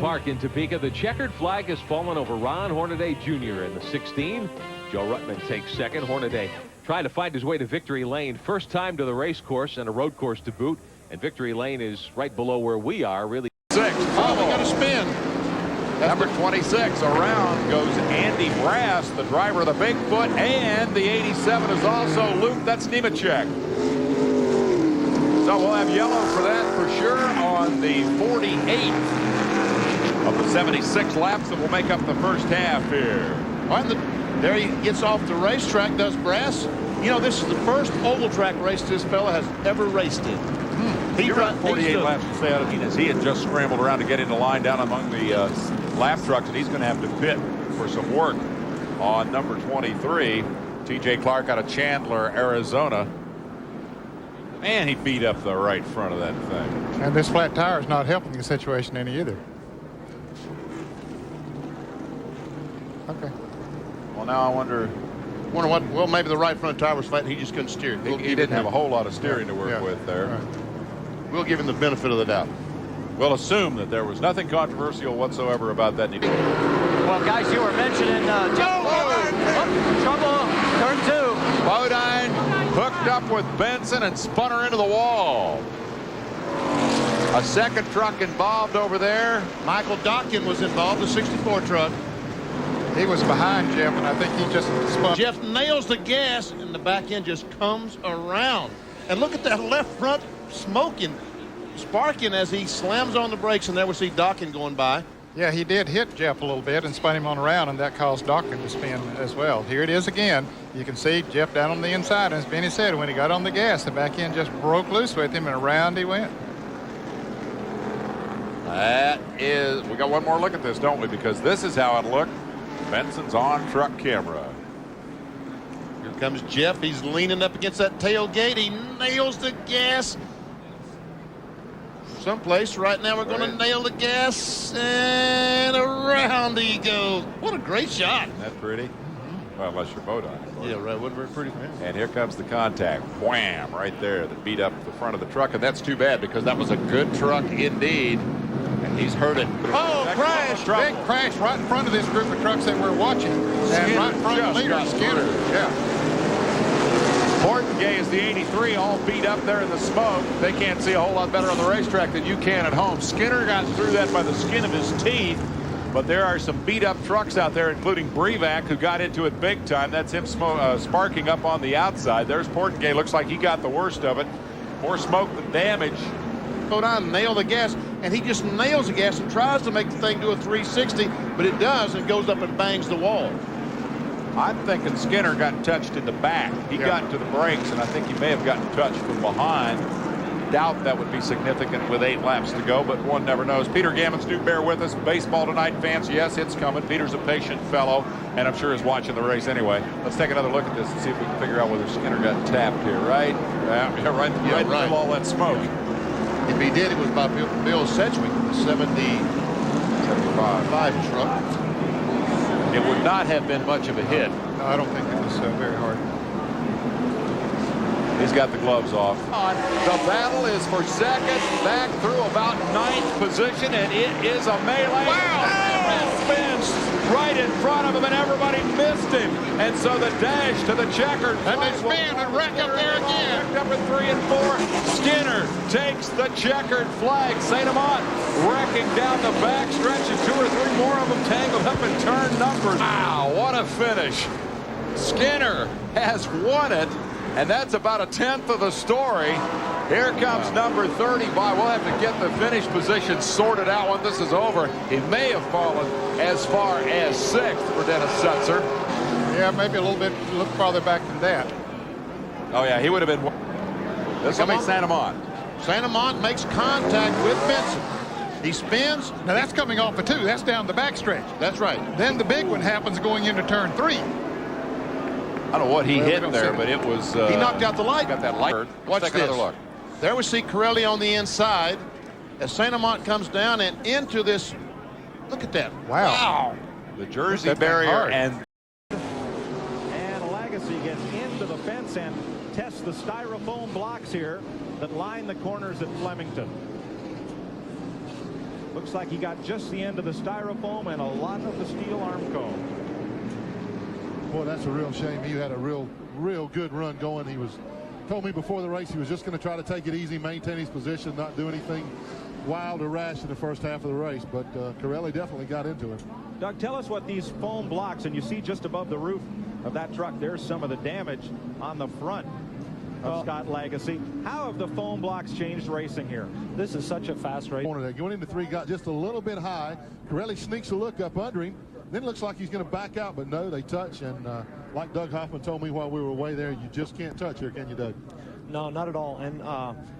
Speaker 13: Park in Topeka, the checkered flag has fallen over Ron Hornaday Jr. in the 16. Joe Ruttman takes 2nd. Hornaday trying to find his way to victory lane. First time to the race course and a road course to boot. And victory lane is right below where we are, really.
Speaker 7: 6. Oh, they got a spin.
Speaker 5: Number 26, around goes Andy Brass, the driver of the Bigfoot, and the 87 is also Luke. That's Nemechek. So we'll have yellow for that for sure on the 48th of the 76 laps that will make up the first half here.
Speaker 18: There he gets off the racetrack, does Brass. You know, this is the first oval track race this fella has ever raced in.
Speaker 5: He ran 48 laps to stay out of Venus. He had just scrambled around to get into line down among the lap trucks, and he's going to have to pit for some work on number 23. T.J. Clark out of Chandler, Arizona. Man, he beat up the right front of that thing.
Speaker 12: And this flat tire is not helping the situation any either. Okay.
Speaker 5: Well, now I wonder
Speaker 18: what. Well, maybe the right front tire was flat. And he just couldn't steer.
Speaker 5: He didn't have a whole lot of steering to work with there.
Speaker 18: Right. We'll give him the benefit of the doubt.
Speaker 5: We'll assume that there was nothing controversial whatsoever about that.
Speaker 17: Well, guys, you were mentioning trouble. Turn 2.
Speaker 5: Bodine hooked up with Benson and spun her into the wall. A second truck involved over there.
Speaker 18: Michael Dockin was involved, the 64 truck.
Speaker 12: He was behind Jeff, and I think he just spun.
Speaker 18: Jeff nails the gas, and the back end just comes around. And look at that left front smoking, sparking as he slams on the brakes, and there we see Dockin going by.
Speaker 12: Yeah, he did hit Jeff a little bit and spun him on around, and that caused Dockin to spin as well. Here it is again. You can see Jeff down on the inside, and as Benny said, when he got on the gas, the back end just broke loose with him, and around he went.
Speaker 5: That is, we got one more look at this, don't we? Because this is how it looked. Benson's on truck camera.
Speaker 18: Here comes Jeff. He's leaning up against that tailgate. He nails the gas. Someplace right now we're going to nail the gas, and around he goes. What a great shot.
Speaker 5: Isn't that pretty? Well, unless you're Bodine.
Speaker 7: Yeah, right. Wasn't very pretty for him.
Speaker 20: And here comes the contact. Wham! Right there that beat up the front of the truck. And that's too bad because that was a good truck indeed. And he's hurt it.
Speaker 12: Oh, crash! Big crash right in front of this group of trucks that we're watching. And right in front of the leader, Skinner. Yeah.
Speaker 20: Portengay is the 83, all beat up there in the smoke. They can't see a whole lot better on the racetrack than you can at home. Skinner got through that by the skin of his teeth. But there are some beat-up trucks out there, including Brevac, who got into it big time. That's him sparking up on the outside. There's Portengay. Looks like he got the worst of it. More smoke than damage.
Speaker 7: Go down and nail the gas, and he just nails the gas and tries to make the thing do a 360, but it does, and it goes up and bangs the wall.
Speaker 20: I'm thinking Skinner got touched in the back. He got to the brakes, and I think he may have gotten touched from behind. Doubt that would be significant with 8 laps to go, but one never knows. Peter Gammons, do bear with us. Baseball tonight, fans. Yes, it's coming. Peter's a patient fellow, and I'm sure is watching the race anyway. Let's take another look at this and see if we can figure out whether Skinner got tapped here, right? Right in the middle of all that smoke.
Speaker 7: If he did, it was by Bill Sedgwick, the 75 truck.
Speaker 20: It would not have been much of a hit.
Speaker 12: No, I don't think it was very hard.
Speaker 20: He's got the gloves off. The battle is for second, back through about 9th position, and it is a melee. Wow! Spins right in front of him, and everybody missed him. And so the dash to the checkered flag.
Speaker 12: And they spin and wreck up there again.
Speaker 20: Wrecked up at 3 and 4. Skinner takes the checkered flag. St. Amant wrecking down the back stretch, and 2 or 3 more of them tangled up in turn numbers. Wow, what a finish. Skinner has won it. And that's about 1/10 of the story. Here comes number 30 by. We'll have to get the finish position sorted out when this is over. He may have fallen as far as 6th for Dennis Setzer.
Speaker 12: Yeah, maybe a little farther back than that.
Speaker 20: Oh, yeah, he would have been. This will be St. Amant.
Speaker 7: St. Amant makes contact with Benson. He spins.
Speaker 12: Now that's coming off of 2. That's down the backstretch.
Speaker 7: That's right.
Speaker 12: Then the big one happens going into turn 3.
Speaker 20: I don't know what he hit there, but it was...
Speaker 7: he knocked out the light.
Speaker 20: Got that light.
Speaker 7: Watch
Speaker 20: Take
Speaker 7: this.
Speaker 20: another look.
Speaker 7: There we see Corelli on the inside as St. Amant comes down and into this. Look at that.
Speaker 12: Wow.
Speaker 20: The Jersey barrier and
Speaker 13: Lagasse gets into the fence and tests the styrofoam blocks here that line the corners at Flemington. Looks like he got just the end of the styrofoam and a lot of the steel arm cone.
Speaker 21: Boy, that's a real shame. He had a real good run going. He told me before the race he was just going to try to take it easy, maintain his position, not do anything wild or rash in the first half of the race. But Corelli definitely got into it.
Speaker 13: Doug, tell us what these foam blocks, and you see just above the roof of that truck, there's some of the damage on the front of Scott Lagasse. How have the foam blocks changed racing here? This is such a fast race.
Speaker 21: Going into 3, got just a little bit high. Corelli sneaks a look up under him. Then it looks like he's going to back out, but no, they touch. And like Doug Hoffman told me while we were away there, you just can't touch here, can you, Doug?
Speaker 22: No, not at all. And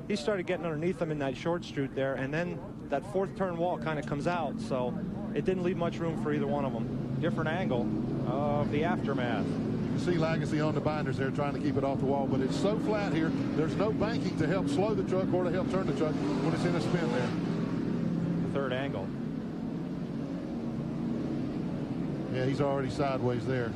Speaker 22: he started getting underneath him in that short strut there, and then that 4th turn wall kind of comes out, so it didn't leave much room for either one of them.
Speaker 13: Different angle of the aftermath.
Speaker 21: You see Lagasse on the binders there trying to keep it off the wall, but it's so flat here, there's no banking to help slow the truck or to help turn the truck when it's in a spin there.
Speaker 13: 3rd angle.
Speaker 21: Yeah, he's already sideways there.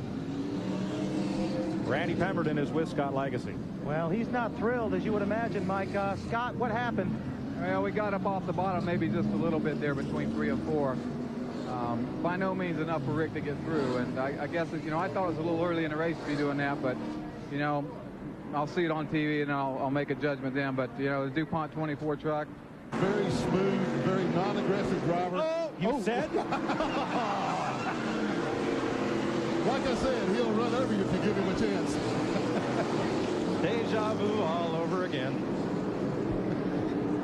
Speaker 13: Randy Pemberton is with Scott Lagasse.
Speaker 23: Well, he's not thrilled, as you would imagine, Mike. Scott, what happened?
Speaker 16: Well, we got up off the bottom maybe just a little bit there between 3 and 4. By no means enough for Rick to get through. And I guess, I thought it was a little early in the race to be doing that, but, I'll see it on TV and I'll make a judgment then. But, the DuPont 24 truck.
Speaker 21: Very smooth, very non-aggressive driver.
Speaker 13: You said?
Speaker 21: Like I said, he'll run over you if you give him a chance.
Speaker 13: Deja vu all over again.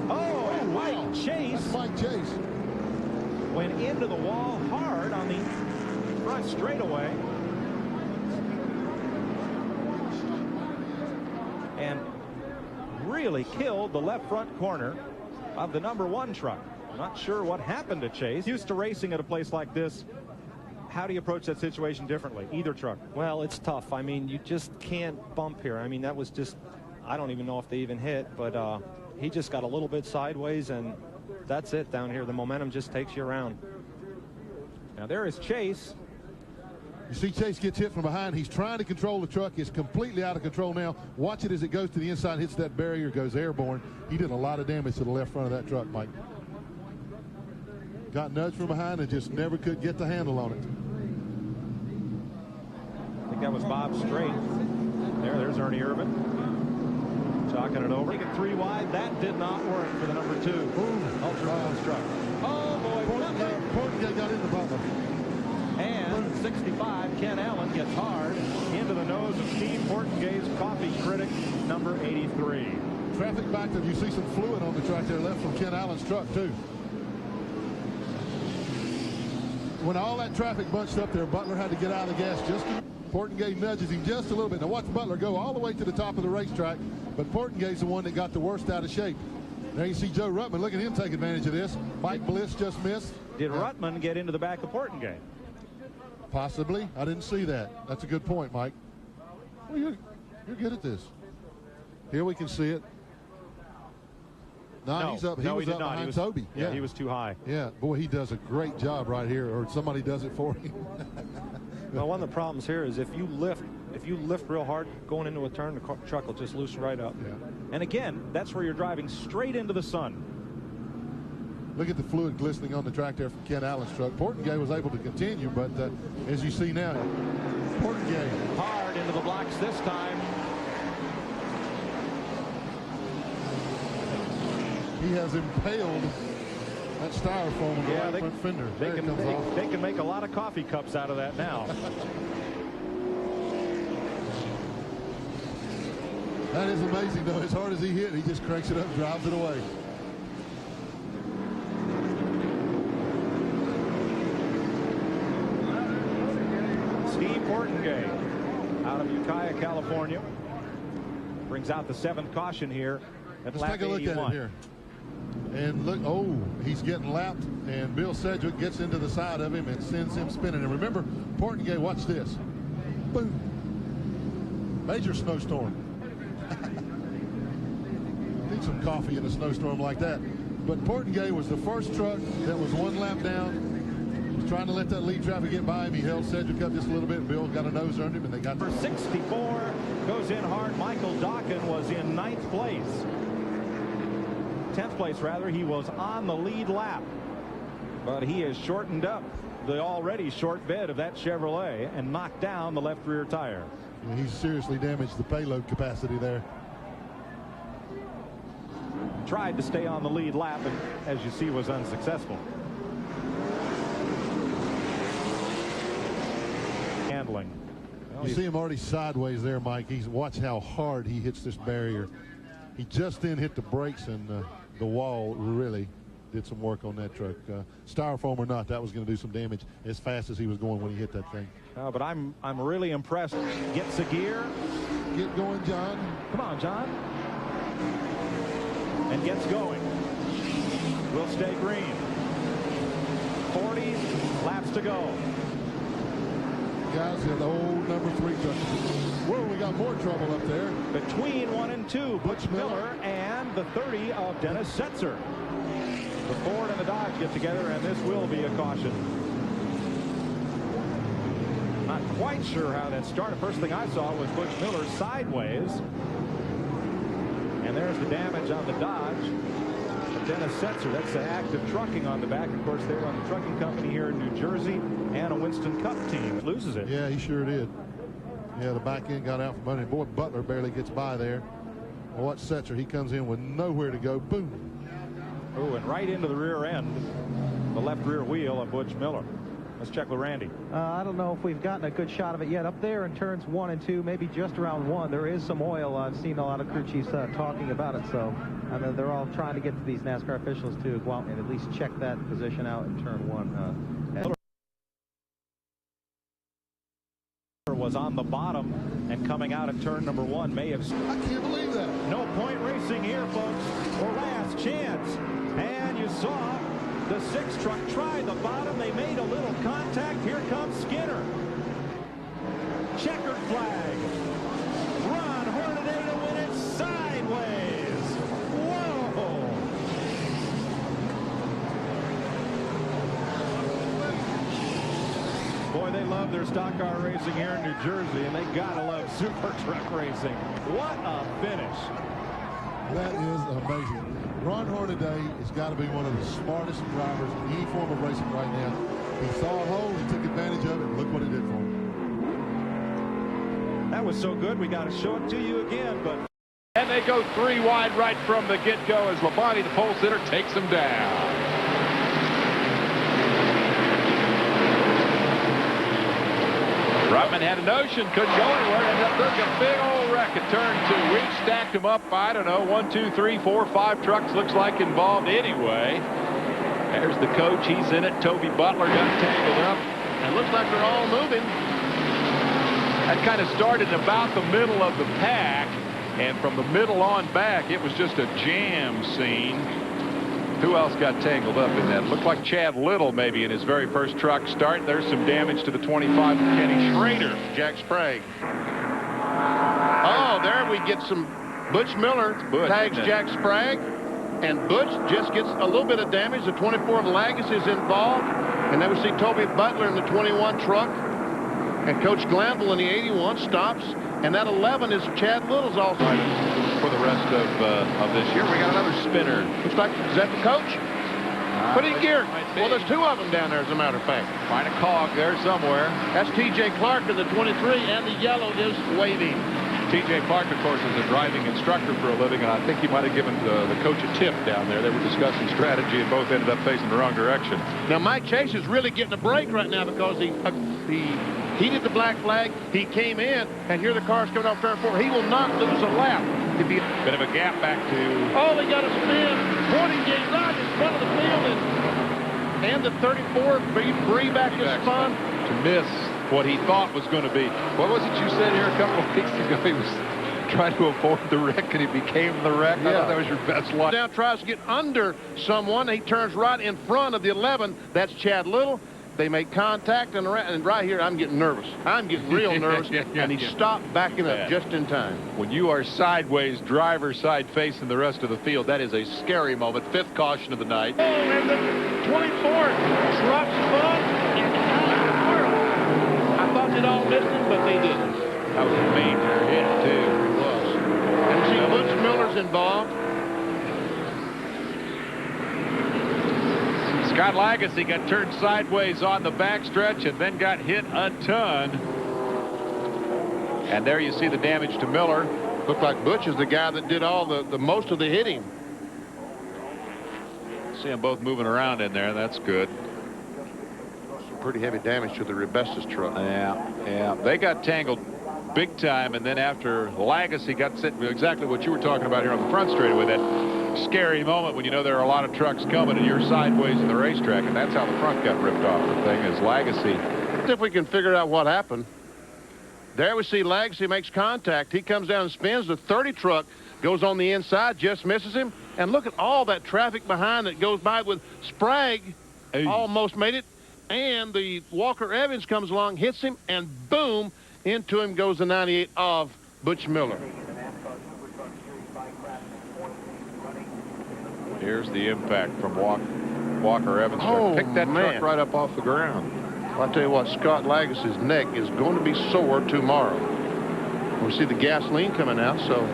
Speaker 13: Oh, and Mike Chase.
Speaker 21: That's Mike Chase.
Speaker 13: Went into the wall hard on the front straightaway. And really killed the left front corner of the number 1 truck. Not sure what happened to Chase. Used to racing at a place like this. How do you approach that situation differently, either truck?
Speaker 22: Well, it's tough. I mean, you just can't bump here. I mean, that was just, I don't even know if they even hit, but he just got a little bit sideways, and that's it down here. The momentum just takes you around.
Speaker 13: Now there is Chase.
Speaker 21: You see Chase gets hit from behind. He's trying to control the truck. It's completely out of control now. Watch it as it goes to the inside, hits that barrier, goes airborne. He did a lot of damage to the left front of that truck, Mike. Got nudged from behind and just never could get the handle on it.
Speaker 1: I think that was Bob Strait. There's Ernie Irvin. Talking it over. Take it 3 wide. That did not work for the number 2 Ultra truck. Oh, boy.
Speaker 21: Portengate got into Butler.
Speaker 1: And 65, Ken Allen gets hard into the nose of Steve Portengate's coffee critic, number 83.
Speaker 21: Traffic backed up. You see some fluid on the track there left from Ken Allen's truck, too. When all that traffic bunched up there, Butler had to get out of the gas just to... Portengate nudges him just a little bit. Now watch Butler go all the way to the top of the racetrack, but Portengate's the one that got the worst out of shape. There you see Joe Ruttman. Look at him take advantage of this. Mike Bliss just missed.
Speaker 1: Did Ruttman get into the back of Portengate?
Speaker 21: Possibly. I didn't see that. That's a good point, Mike. Well, you're good at this. Here we can see it. No, he's up. He was up behind Toby.
Speaker 1: Yeah, he was too high.
Speaker 21: Yeah, boy, he does a great job right here, or somebody does it for him.
Speaker 22: Well, one of the problems here is if you lift real hard going into a turn, the truck will just loosen right up.
Speaker 21: Yeah.
Speaker 1: And again, that's where you're driving straight into the sun.
Speaker 21: Look at the fluid glistening on the track there from Ken Allen's truck. Portengate was able to continue, but as you see now, Portengate
Speaker 1: hard into the blocks this time.
Speaker 21: He has impaled that styrofoam on the right front fender.
Speaker 1: They can make a lot of coffee cups out of that now.
Speaker 21: That is amazing, though. As hard as he hit, he just cranks it up, drives it away.
Speaker 1: Steve Portengate out of Ukiah, California, brings out the 7th caution here at
Speaker 21: Let's
Speaker 1: lap
Speaker 21: take a look
Speaker 1: 81.
Speaker 21: at it here. And look, oh, he's getting lapped, and Bill Sedgwick gets into the side of him and sends him spinning. And remember, Portengate, watch this. Boom. Major snowstorm. Need some coffee in a snowstorm like that. But Portengate was the first truck that was 1 lap down. He was trying to let that lead traffic get by him. He held Sedgwick up just a little bit. Bill got a nose under him, and they got...
Speaker 1: Number 64 goes in hard. Michael Dokken was in 9th place. 10th place, rather. He was on the lead lap. But he has shortened up the already short bed of that Chevrolet and knocked down the left rear tire.
Speaker 21: And he's seriously damaged the payload capacity there.
Speaker 1: Tried to stay on the lead lap, and as you see, was unsuccessful. Handling.
Speaker 21: You see him already sideways there, Mike. Watch how hard he hits this barrier. He just then hit the brakes, and the wall really did some work on that truck. Styrofoam or not, that was going to do some damage as fast as he was going when he hit that thing.
Speaker 1: But I'm really impressed. Gets a gear.
Speaker 21: Get going, John.
Speaker 1: Come on, John. And gets going. Will stay green. 40 laps to go.
Speaker 21: Guys, the old number 3 truck. Whoa, we got more trouble up there.
Speaker 1: Between 1 and 2, Butch Miller and the 30 of Dennis Setzer. The Ford and the Dodge get together, and this will be a caution. Not quite sure how that started. First thing I saw was Butch Miller sideways. And there's the damage on the Dodge. Dennis Setzer, that's the active trucking on the back. Of course, they run the trucking company here in New Jersey and a Winston Cup team. Loses it.
Speaker 21: Yeah, he sure did. Yeah, the back end got out from under him. Boy, Butler barely gets by there. Well, watch Setzer. He comes in with nowhere to go. Boom.
Speaker 1: Oh, and right into the rear end, the left rear wheel of Butch Miller. Let's check with Randy.
Speaker 23: I don't know if we've gotten a good shot of it yet. Up there in turns 1 and 2, maybe just around 1, there is some oil. I've seen a lot of crew chiefs talking about it, so I know they're all trying to get to these NASCAR officials to go out and at least check that position out in turn 1.
Speaker 1: Was on the bottom and coming out of turn number 1 may have...
Speaker 21: I can't believe that.
Speaker 1: No point racing here, folks, or last chance. And you saw the 6 truck try the bottom. They made a little contact. Here comes Skinner. Checkered flag. Ron Hornaday to win it sideways. Whoa. Boy, they
Speaker 13: love their stock car racing here in New Jersey, and they gotta love super truck racing. What a finish.
Speaker 21: That is amazing. Ron Hornaday has got to be one of the smartest drivers in any form of racing right now. He saw a hole, he took advantage of it, and look what it did for him.
Speaker 13: That was so good, we got to show it to you again, but...
Speaker 20: And they go 3 wide right from the get-go as Labonte, the pole sitter, takes them down. Rutman had a notion, couldn't go anywhere, ended up doing a big old wreck at turn 2. We stacked them up, I don't know, 1, 2, 3, 4, 5 trucks looks like involved anyway. There's the coach, he's in it. Toby Butler got tangled up.
Speaker 18: And looks like they're all moving.
Speaker 20: That kind of started about the middle of the pack, and from the middle on back, it was just a jam scene. Who else got tangled up in that? Looked like Chad Little maybe in his very first truck start. There's some damage to the 25 of Kenny Schrader.
Speaker 18: Jack Sprague. Oh, there we get some. Butch Miller tags Jack Sprague, and Butch just gets a little bit of damage. The 24 of Lagus is involved, and then we see Toby Butler in the 21 truck, and Coach Glanville in the 81 stops, and that 11 is Chad Little's also.
Speaker 20: For the rest of this year, we got another spinner.
Speaker 18: Looks like, is that the coach? Put in gear. Well, there's 2 of them down there, as a matter of fact.
Speaker 20: Find a cog there somewhere.
Speaker 18: That's T.J. Clark in the 23, and the yellow is waving.
Speaker 20: T.J. Clark, of course, is a driving instructor for a living, and I think he might have given the coach a tip down there. They were discussing strategy, and both ended up facing the wrong direction.
Speaker 18: Now, Mike Chase is really getting a break right now because he heated the black flag. He came in, and here the car's coming off turn 4. He will not lose a lap.
Speaker 20: Bit of a gap back to...
Speaker 18: Oh, they got a spin. Pointing gate right in front of the field. And the 34, Bree back is spun.
Speaker 20: To miss what he thought was going to be. What was it you said here a couple of weeks ago? He was trying to avoid the wreck, and he became the wreck.
Speaker 18: Yeah.
Speaker 20: I thought that was your best luck.
Speaker 18: Now tries to get under someone. He turns right in front of the 11. That's Chad Little. They make contact, and right here, I'm getting nervous. I'm getting real nervous, and he stopped backing up just in time.
Speaker 20: When you are sideways, driver's side facing the rest of the field, that is a scary moment. 5th caution of the night.
Speaker 18: Oh, and the 24 truck spun and out of the world. I thought they'd all missed him, but they didn't.
Speaker 20: That was a major hit, too.
Speaker 18: It was. And see, Butch Miller's involved.
Speaker 20: Scott Lagasse got turned sideways on the backstretch and then got hit a ton. And there you see the damage to Miller.
Speaker 18: Looked like Butch is the guy that did all the most of the hitting.
Speaker 20: See them both moving around in there. That's good.
Speaker 18: Some pretty heavy damage to the Rebestas truck.
Speaker 20: Yeah. They got tangled big time, and then after Lagasse got set, exactly what you were talking about here on the front straightaway, that scary moment when you know there are a lot of trucks coming and you're sideways in the racetrack, and that's how the front got ripped off. The thing is Lagasse.
Speaker 18: If we can figure out what happened. There we see Lagasse makes contact. He comes down and spins. The 30 truck goes on the inside, just misses him. And look at all that traffic behind that goes by with Sprague. Almost made it. And the Walker Evans comes along, hits him, and boom, into him goes the 98 of Butch Miller.
Speaker 20: Here's the impact from Walker Evans. Picked that truck right up off the ground.
Speaker 18: Well, I'll tell you what, Scott Lagasse's neck is going to be sore tomorrow. We see the gasoline coming out, so...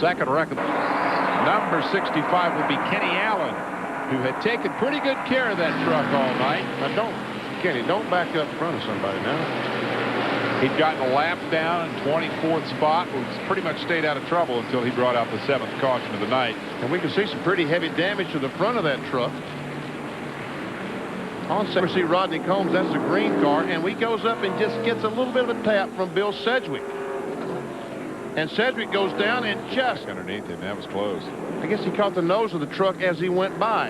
Speaker 20: Second record. Number 65 would be Kenny Allen, who had taken pretty good care of that truck all night.
Speaker 18: Now, Kenny, don't back up in front of somebody now.
Speaker 20: He'd gotten a lap down in 24th spot, was pretty much stayed out of trouble until he brought out the 7th caution of the night.
Speaker 18: And we can see some pretty heavy damage to the front of that truck. On second, we see Rodney Combs, that's the green car, and he goes up and just gets a little bit of a tap from Bill Sedgwick. And Sedgwick goes down and just...
Speaker 20: underneath him, that was close.
Speaker 18: I guess he caught the nose of the truck as he went by.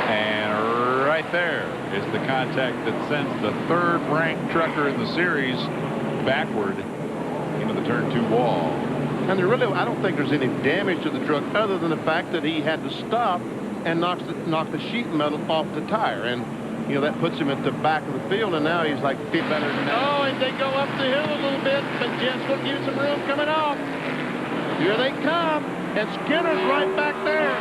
Speaker 20: And right there is the contact that sends the 3rd-ranked trucker in the series backward into the turn 2 wall.
Speaker 18: And there really, I don't think there's any damage to the truck other than the fact that he had to stop and knock the sheet metal off the tire. And, you know, that puts him at the back of the field, and now he's like 50 better than that. Oh, and they go up the hill a little bit, but Jets will give some room coming off. Here they come, and Skinner's right back there.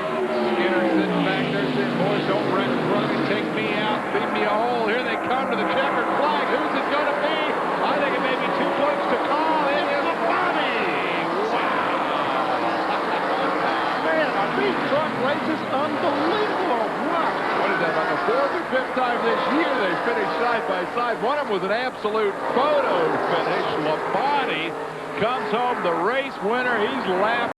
Speaker 20: Skinner sitting back there saying, boys, don't wreck the run and take me out, beat me a hole. Here they come to the checkered flag. Who's it going to be? I think it may be 2 points to call. It is Bobby.
Speaker 7: Man, are these truck races unbelievable? Wow.
Speaker 20: What is that, about the 4th or 5th time this year they finished side by side? One of them was an absolute photo finish. Labonte comes home the race winner. He's laughing.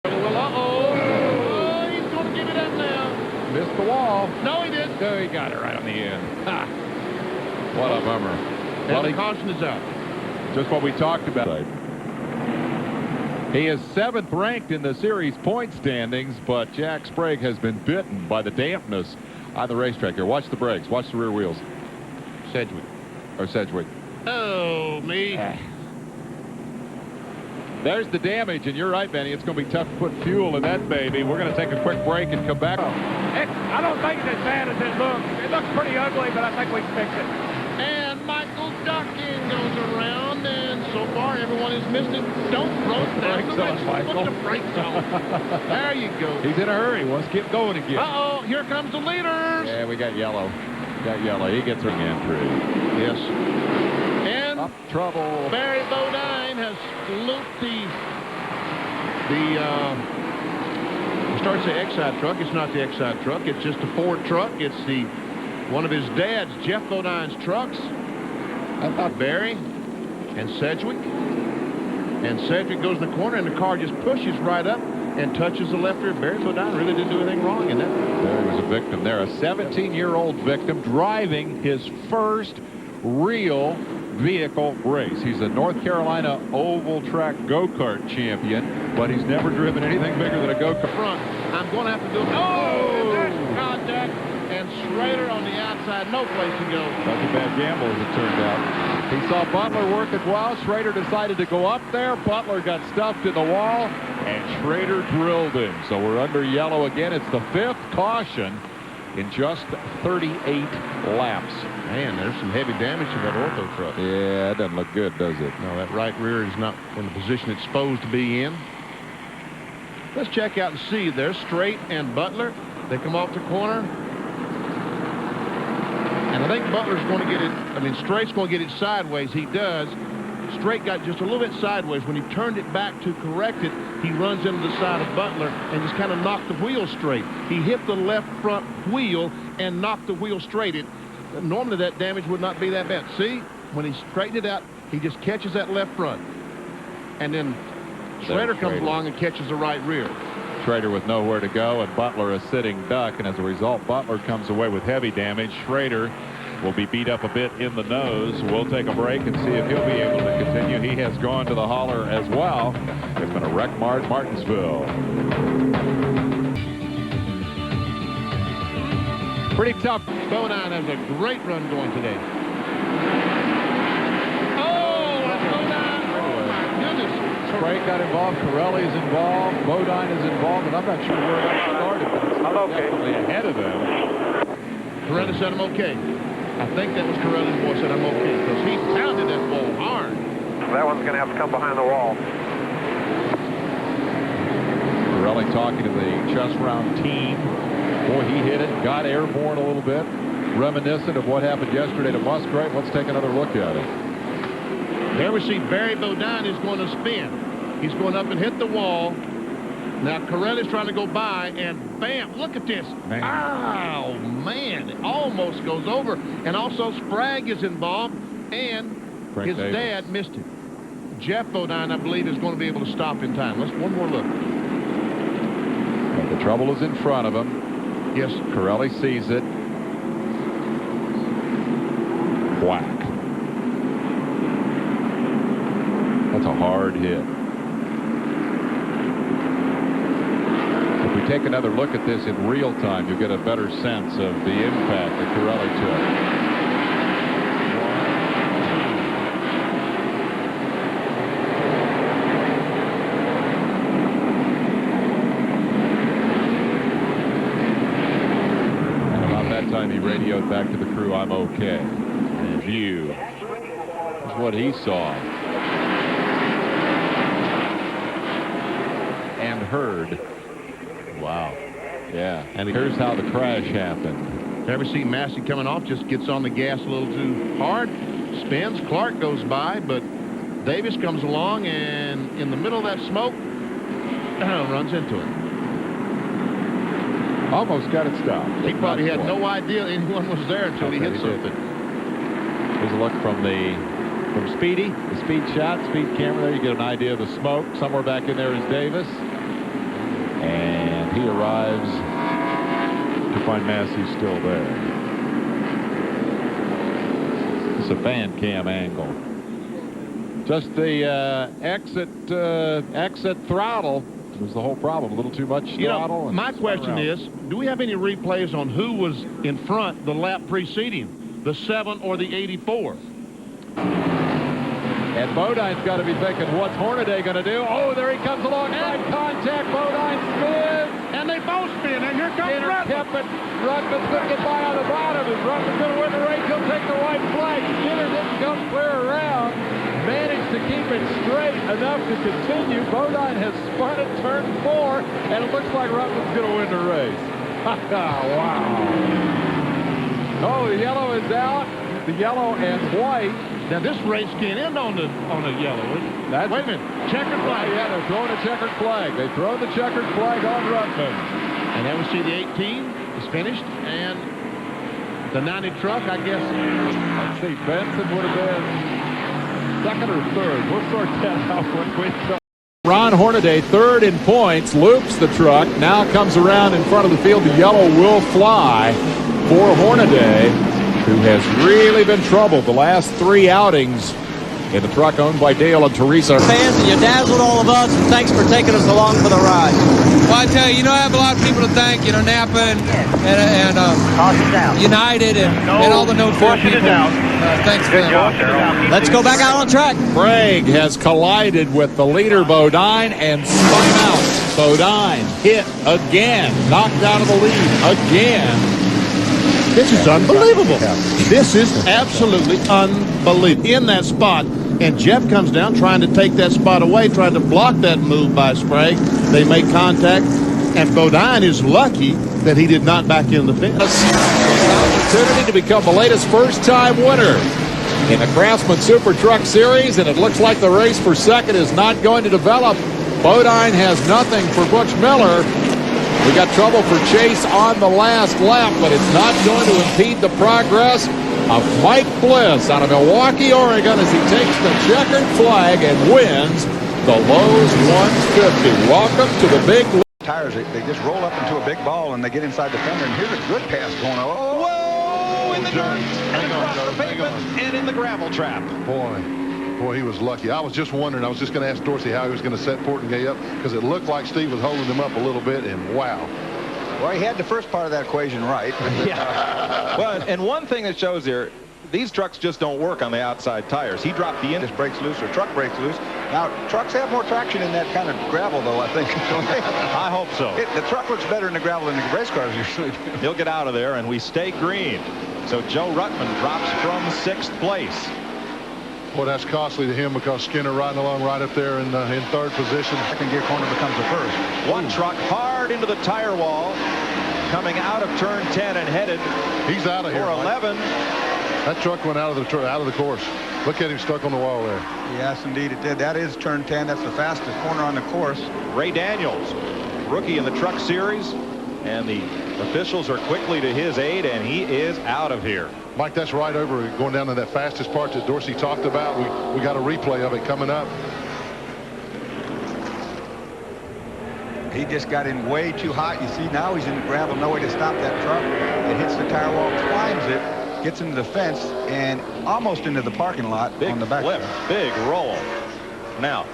Speaker 7: Uh-oh. He's going to give it up now.
Speaker 20: Missed the wall.
Speaker 7: No, he didn't.
Speaker 20: No, he got it right on the end. Ha. What a bummer.
Speaker 7: Well, the caution is out.
Speaker 20: Just what we talked about. He is 7th ranked in the series point standings, but Jack Sprague has been bitten by the dampness on the racetrack here. Watch the brakes. Watch the rear wheels.
Speaker 7: Sedgwick.
Speaker 20: Or Sedgwick.
Speaker 7: Oh, me.
Speaker 20: There's the damage, and you're right, Benny. It's going to be tough to put fuel in that baby. We're going to take a quick break and come back.
Speaker 19: I don't think it's as bad as it looks. It looks pretty ugly, but I think we can fix it.
Speaker 7: And Michael Ducking goes around, and so far everyone has missed it. Don't throw it down the race. Put the brakes on. There you go.
Speaker 20: He's in a hurry. Wants to get going again.
Speaker 7: Uh-oh, here comes the leaders.
Speaker 20: Yeah, we got yellow. Got yellow. He gets ring entry.
Speaker 7: Yes. And
Speaker 20: up trouble.
Speaker 7: Barry Bodine has looped the starts the Exide truck. It's not the Exide truck. It's just a Ford truck. It's one of his dad's, Jeff Bodine's trucks. I thought Barry and Sedgwick. And Sedgwick goes in the corner, and the car just pushes right up and touches the left rear. Barry Bodine really didn't do anything wrong in that.
Speaker 20: Barry was a victim there. A 17-year-old victim driving his first real vehicle race. He's a North Carolina oval track go-kart champion, but he's never driven anything bigger than a go-kart.
Speaker 7: Front. I'm going to have to do it. Oh, there's contact. And Schrader on the outside. No place to go.
Speaker 20: That's a bad gamble, as it turned out. He saw Butler working well. Schrader decided to go up there. Butler got stuffed in the wall, and Schrader drilled him. So we're under yellow again. It's the 5th caution in just 38 laps.
Speaker 7: Man, there's some heavy damage to that ortho truck.
Speaker 20: Yeah, it doesn't look good, does it?
Speaker 7: No, that right rear is not in the position it's supposed to be in. Let's check out and see. There's Strait and Butler. They come off the corner. And I think Butler's going to get it. I mean, Straight's going to get it sideways. He does. Strait got just a little bit sideways. When he turned it back to correct it, he runs into the side of Butler and just kind of knocked the wheel straight. He hit the left front wheel and knocked the wheel straight. Normally that damage would not be that bad. See, when he straightened it out, he just catches that left front. And then Schrader comes along and catches the right rear.
Speaker 20: Schrader with nowhere to go, and Butler a sitting duck, and as a result, Butler comes away with heavy damage. Schrader will be beat up a bit in the nose. We'll take a break and see if he'll be able to continue. He has gone to the holler as well. It's been a wreck mart Martinsville. Pretty tough.
Speaker 7: Bodine has a great run going today. Oh, Bodine. Oh, my goodness.
Speaker 20: Sprague got involved. Corelli's involved. Bodine is involved, and I'm not sure where that started. But it's definitely ahead of them.
Speaker 7: Corelli said I'm okay. I think that was Corelli's voice said I'm okay, because he pounded that ball hard.
Speaker 19: That one's going to have to come behind the wall.
Speaker 20: Corelli talking to the chest round team. Boy, he hit it, got airborne a little bit, reminiscent of what happened yesterday to Musgrave. Let's take another look at it.
Speaker 7: There we see Barry Bodine is going to spin. He's going up and hit the wall. Now Corelli's trying to go by, and bam, look at this.
Speaker 20: Man.
Speaker 7: Oh, man, it almost goes over. And also Sprague is involved, and
Speaker 20: Frank
Speaker 7: his
Speaker 20: Davis.
Speaker 7: dad missed it. Jeff Bodine, I believe, is going to be able to stop in time. Let's one more look.
Speaker 20: But the trouble is in front of him.
Speaker 7: Yes.
Speaker 20: Corelli sees it. Whack. That's a hard hit. If we take another look at this in real time, you'll get a better sense of the impact that Corelli took. He radioed back to the crew, I'm okay. Review is what he saw and heard. Wow. Yeah.
Speaker 18: And
Speaker 20: here's how the crash happened.
Speaker 18: Ever see Massey coming off, just gets on the gas a little too hard, spins. Clark goes by, but Davis comes along and in the middle of that smoke, runs into it.
Speaker 20: Almost got it stopped.
Speaker 18: He probably had no idea anyone was there until he hit something.
Speaker 20: Here's a look from Speedy, the speed shot, speed camera there. You get an idea of the smoke. Somewhere back in there is Davis. And he arrives to find Massey still there. It's a fan cam angle. Just the exit throttle was the whole problem. A little too much throttle.
Speaker 18: My question is, do we have any replays on who was in front the lap preceding, the 7 or the 84?
Speaker 20: And Bodine's got to be thinking, what's Hornaday going to do? Oh, there he comes along. Side contact. Bodine spins.
Speaker 18: And they both spin. And here comes
Speaker 20: Skinner
Speaker 18: Rutman.
Speaker 20: kept it. Rutman's going to get by on the bottom. And Rutman's going to win the race. He'll take the white flag. Skinner didn't come clear around. Managed to keep it straight enough to continue. Bodine has spun at turn 4. And it looks like Rutman's going to win the race. Wow. Oh, the yellow is out. The yellow and white.
Speaker 18: Now this race can't end on the yellow. Wait a minute, checkered flag.
Speaker 20: Yeah, they're throwing a checkered flag. They throw the checkered flag on Rutman.
Speaker 18: And then we see the 18 is finished, and the 90 truck, I guess.
Speaker 20: Let's see, Benson would have been second or third. We'll sort that out when we come. Ron Hornaday, third in points, loops the truck, now comes around in front of the field. The yellow will fly for Hornaday, who has really been troubled the last 3 outings in the truck owned by Dale and Teresa.
Speaker 17: Fans, and you dazzled all of us, and thanks for taking us along for the ride.
Speaker 2: Well, I tell you, I have a lot of people to thank, Napa and United and all the no-fair people. Thanks, man.
Speaker 17: Let's go back out on track.
Speaker 20: Craig has collided with the leader, Bodine, and spun out. Bodine hit again, knocked out of the lead again.
Speaker 18: This is unbelievable. This is absolutely unbelievable. In that spot, and Jeff comes down trying to take that spot away, trying to block that move by Sprague. They make contact, and Bodine is lucky that he did not back in the fence.
Speaker 20: Opportunity to become the latest first-time winner in the Craftsman Super Truck Series, and it looks like the race for second is not going to develop. Bodine has nothing for Butch Miller. We got trouble for Chase on the last lap, but it's not going to impede the progress of Mike Bliss out of Milwaukee, Oregon, as he takes the checkered flag and wins the Lowe's 150. Welcome to the big
Speaker 3: tires. They just roll up into a big ball and they get inside the fender, and here's a good pass going on.
Speaker 9: Whoa! In the dirt, and across the pavement, and in the gravel trap.
Speaker 21: Boy, he was lucky. I was just wondering. I was just going to ask Dorsey how he was going to set Portengay up, because it looked like Steve was holding him up a little bit, and wow.
Speaker 3: Well, he had the first part of that equation right.
Speaker 13: Yeah. Well, and one thing that shows here, these trucks just don't work on the outside tires. He dropped the end.
Speaker 3: This breaks loose, or truck breaks loose. Now, trucks have more traction in that kind of gravel, though, I think.
Speaker 13: I hope so.
Speaker 3: The truck looks better in the gravel than the race cars usually do.
Speaker 13: He'll get out of there, and we stay green. So Joe Rutman drops from 6th place.
Speaker 21: Well, that's costly to him, because Skinner riding along right up there in third position.
Speaker 3: Second gear corner becomes the first.
Speaker 13: One truck hard into the tire wall, coming out of turn 10 and headed.
Speaker 21: He's out of here.
Speaker 13: For 11.
Speaker 21: That truck went out of the course. Look at him stuck on the wall there.
Speaker 3: Yes, indeed it did. That is turn 10. That's the fastest corner on the course.
Speaker 13: Ray Daniels, rookie in the Truck Series, and the officials are quickly to his aid, and he is out of here.
Speaker 21: Mike, that's right over going down to that fastest part that Dorsey talked about. We got a replay of it coming up.
Speaker 3: He just got in way too hot. You see, now he's in the gravel, no way to stop that truck. It hits the tire wall, climbs it, gets into the fence, and almost into the parking lot on the back.
Speaker 13: Big flip, big roll. Now,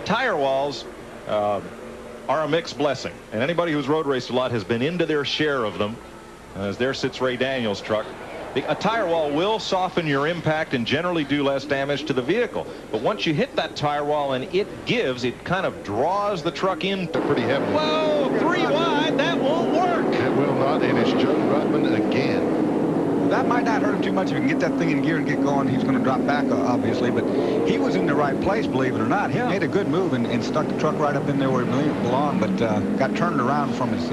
Speaker 13: tire walls are a mixed blessing, and anybody who's road raced a lot has been into their share of them. As there sits Ray Daniels' truck. A tire wall will soften your impact and generally do less damage to the vehicle. But once you hit that tire wall and it gives, it kind of draws the truck in.
Speaker 21: Pretty heavy.
Speaker 13: Whoa, 3 wide, that won't work.
Speaker 21: It will not, and it's Joe Rutman again.
Speaker 3: That might not hurt him too much. If you can get that thing in gear and get going, he's going to drop back, obviously. But he was in the right place, believe it or not. He made a good move and stuck the truck right up in there where it belonged, but got turned around from his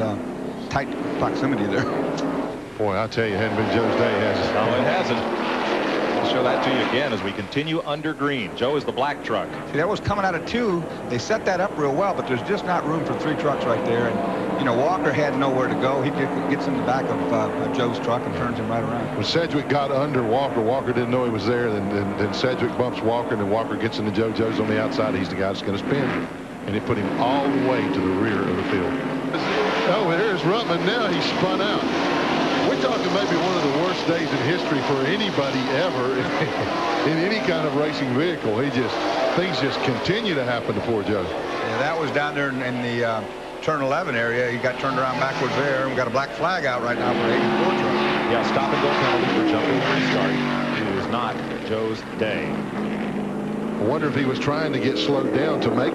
Speaker 3: tight proximity there.
Speaker 7: Boy, I tell you, it hadn't been Joe's day, has it?
Speaker 20: No, it hasn't. I'll show that to you again as we continue under green. Joe is the black truck.
Speaker 3: See, that was coming out of 2. They set that up real well, but there's just not room for 3 trucks right there. And, you know, Walker had nowhere to go. He gets in the back of Joe's truck and turns him right around.
Speaker 7: When Sedgwick got under Walker, Walker didn't know he was there. Then Sedgwick bumps Walker, and then Walker gets into Joe. Joe's on the outside. He's the guy that's going to spin. And it put him all the way to the rear of the field. Oh, there's Ruttman now. He spun out. We're talking maybe one of the worst days in history for anybody ever in any kind of racing vehicle. Things just continue to happen to poor Joe.
Speaker 3: Yeah, that was down there in the turn 11 area. He got turned around backwards there, and we got a black flag out right now for 84 truck.
Speaker 20: Yeah, stop and go penalty for jumping the restart. It is not Joe's day.
Speaker 7: I wonder if he was trying to get slowed down to make.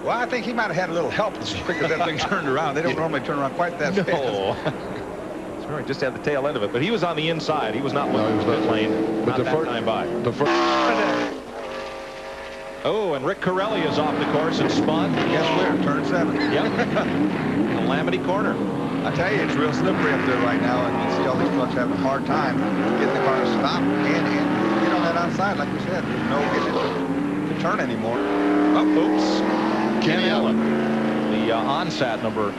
Speaker 3: Well, I think he might have had a little help as quick as that thing turned around. They don't normally turn around quite that fast.
Speaker 20: Sorry, just had the tail end of it, but he was on the inside. He was not looking at the pit lane. But the first time by. Oh, and Rick Corelli is off the course and spun.
Speaker 3: Guess where? Turn 7.
Speaker 20: Yep. Calamity corner.
Speaker 3: I tell you, it's real slippery up there right now, and you see all these trucks having a hard time getting the car to stop and get on that outside, like we said. There's no getting to turn anymore.
Speaker 20: Oh, oops. Kenny Allen, the OnSat number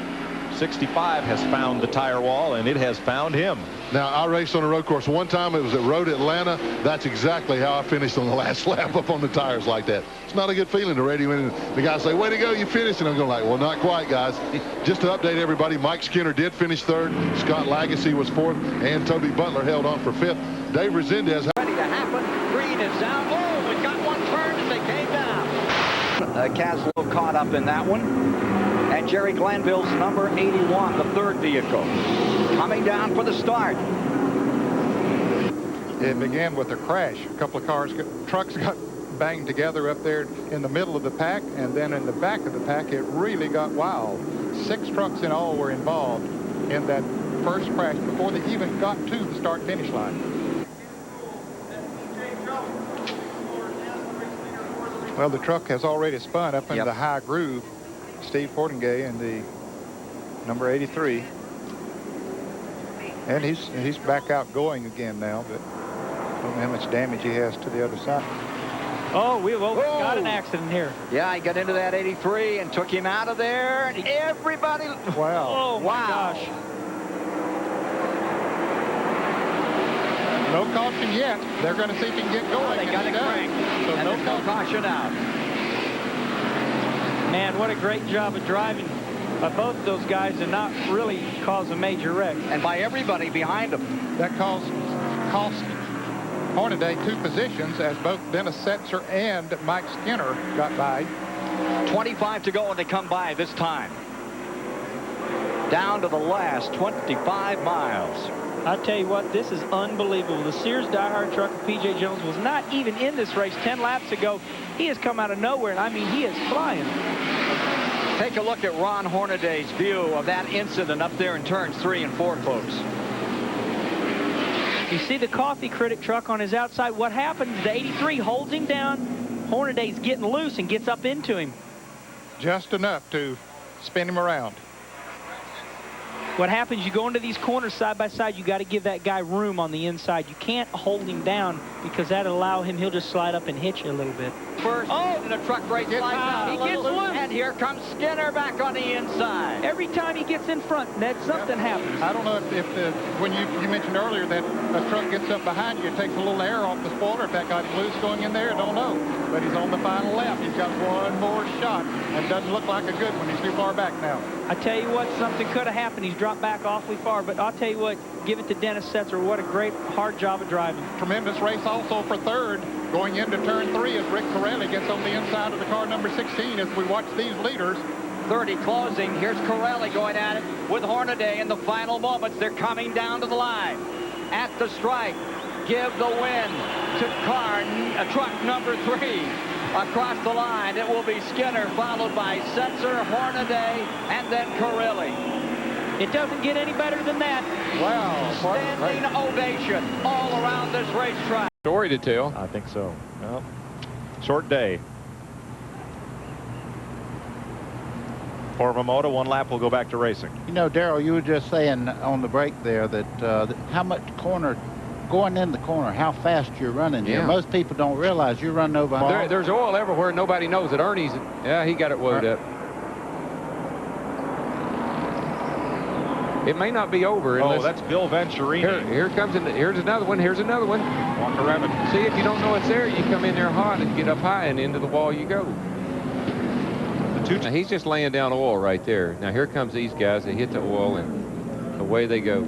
Speaker 20: 65, has found the tire wall, and it has found him.
Speaker 7: Now, I raced on a road course one time. It was at Road Atlanta. That's exactly how I finished on the last lap up on the tires like that. It's not a good feeling to radio in and the guys say, way to go, you finished. And I'm going like, well, not quite, guys. Just to update everybody, Mike Skinner did finish 3rd. Scott Lagacy was 4th. And Toby Butler held on for 5th. Dave Resendez.
Speaker 10: Ready to happen. Green is down. Oh, we got one turn and they came down. Caslow caught up in that one. And Jerry Glanville's number 81, the 3rd vehicle, coming down for the start.
Speaker 12: It began with a crash. A couple of trucks got banged together up there in the middle of the pack, and then in the back of the pack, it really got wild. 6 trucks in all were involved in that first crash before they even got to the start-finish line. Well, the truck has already spun up into the high groove. Steve Fortingay in the number 83. And he's back out going again now, but I don't know how much damage he has to the other side.
Speaker 11: Oh, we've got an accident here.
Speaker 10: Yeah, he got into that 83 and took him out of there. And everybody.
Speaker 12: Wow.
Speaker 11: Oh, my gosh.
Speaker 12: No caution yet. They're going to see if he can get going.
Speaker 10: They got it cranked.
Speaker 12: So
Speaker 10: and there's no caution out.
Speaker 11: Man, what a great job of driving by both of those guys and not really cause a major wreck.
Speaker 10: And by everybody behind them.
Speaker 12: That cost Hornaday 2 positions as both Dennis Setzer and Mike Skinner got by.
Speaker 10: 25 to go and they come by this time. Down to the last 25 miles.
Speaker 11: I tell you what, this is unbelievable. The Sears Die-Hard truck of P.J. Jones was not even in this race 10 laps ago. He has come out of nowhere, and I mean, he is flying.
Speaker 10: Take a look at Ron Hornaday's view of that incident up there in turns 3 and 4, folks.
Speaker 11: You see the coffee critic truck on his outside. What happens? The 83 holds him down. Hornaday's getting loose and gets up into him.
Speaker 12: Just enough to spin him around.
Speaker 11: What happens, you go into these corners side by side, you got to give that guy room on the inside. You can't hold him down because that'll allow him, he'll just slide up and hit you a little bit.
Speaker 10: First, and the truck brake slides out. He gets loose. And here comes Skinner back on the inside.
Speaker 11: Every time he gets in front, Ned, something happens.
Speaker 12: I don't know if when you mentioned earlier that a truck gets up behind you, it takes a little air off the spoiler. If that got him loose going in there, I don't know. But he's on the final lap. He's got one more shot and doesn't look like a good one. He's too far back now.
Speaker 11: I tell you what, something could have happened. He's dropped back awfully far, but I'll tell you what, give it to Dennis Setzer. What a great, hard job of driving.
Speaker 12: Tremendous race also for 3rd. Going into turn 3 as Rick Corelli gets on the inside of the car number 16 as we watch these leaders.
Speaker 10: 30 closing. Here's Corelli going at it with Hornaday in the final moments. They're coming down to the line. At the stripe, give the win to truck number 3. Across the line, it will be Skinner, followed by Setzer, Hornaday, and then Corelli.
Speaker 11: It doesn't get any better than that.
Speaker 12: Wow.
Speaker 10: Standing ovation all around this racetrack.
Speaker 20: Story to tell. I think so. Well, short day.
Speaker 1: For Momota, 1 lap will go back to racing.
Speaker 4: You know, Darrell, you were just saying on the break there that how much going in the corner, how fast you're running here.
Speaker 14: Yeah.
Speaker 4: Most people don't realize you're running over.
Speaker 14: There's oil everywhere. Nobody knows it. Ernie's, yeah, he got it wound up. It may not be over.
Speaker 1: Oh, that's Bill Venturini.
Speaker 14: Here's another one. Here's another one.
Speaker 1: Walker Evans.
Speaker 14: See, if you don't know it's there, you come in there hot and get up high and into the wall you go. Now, he's just laying down oil right there. Now here comes these guys. They hit the oil and away they go.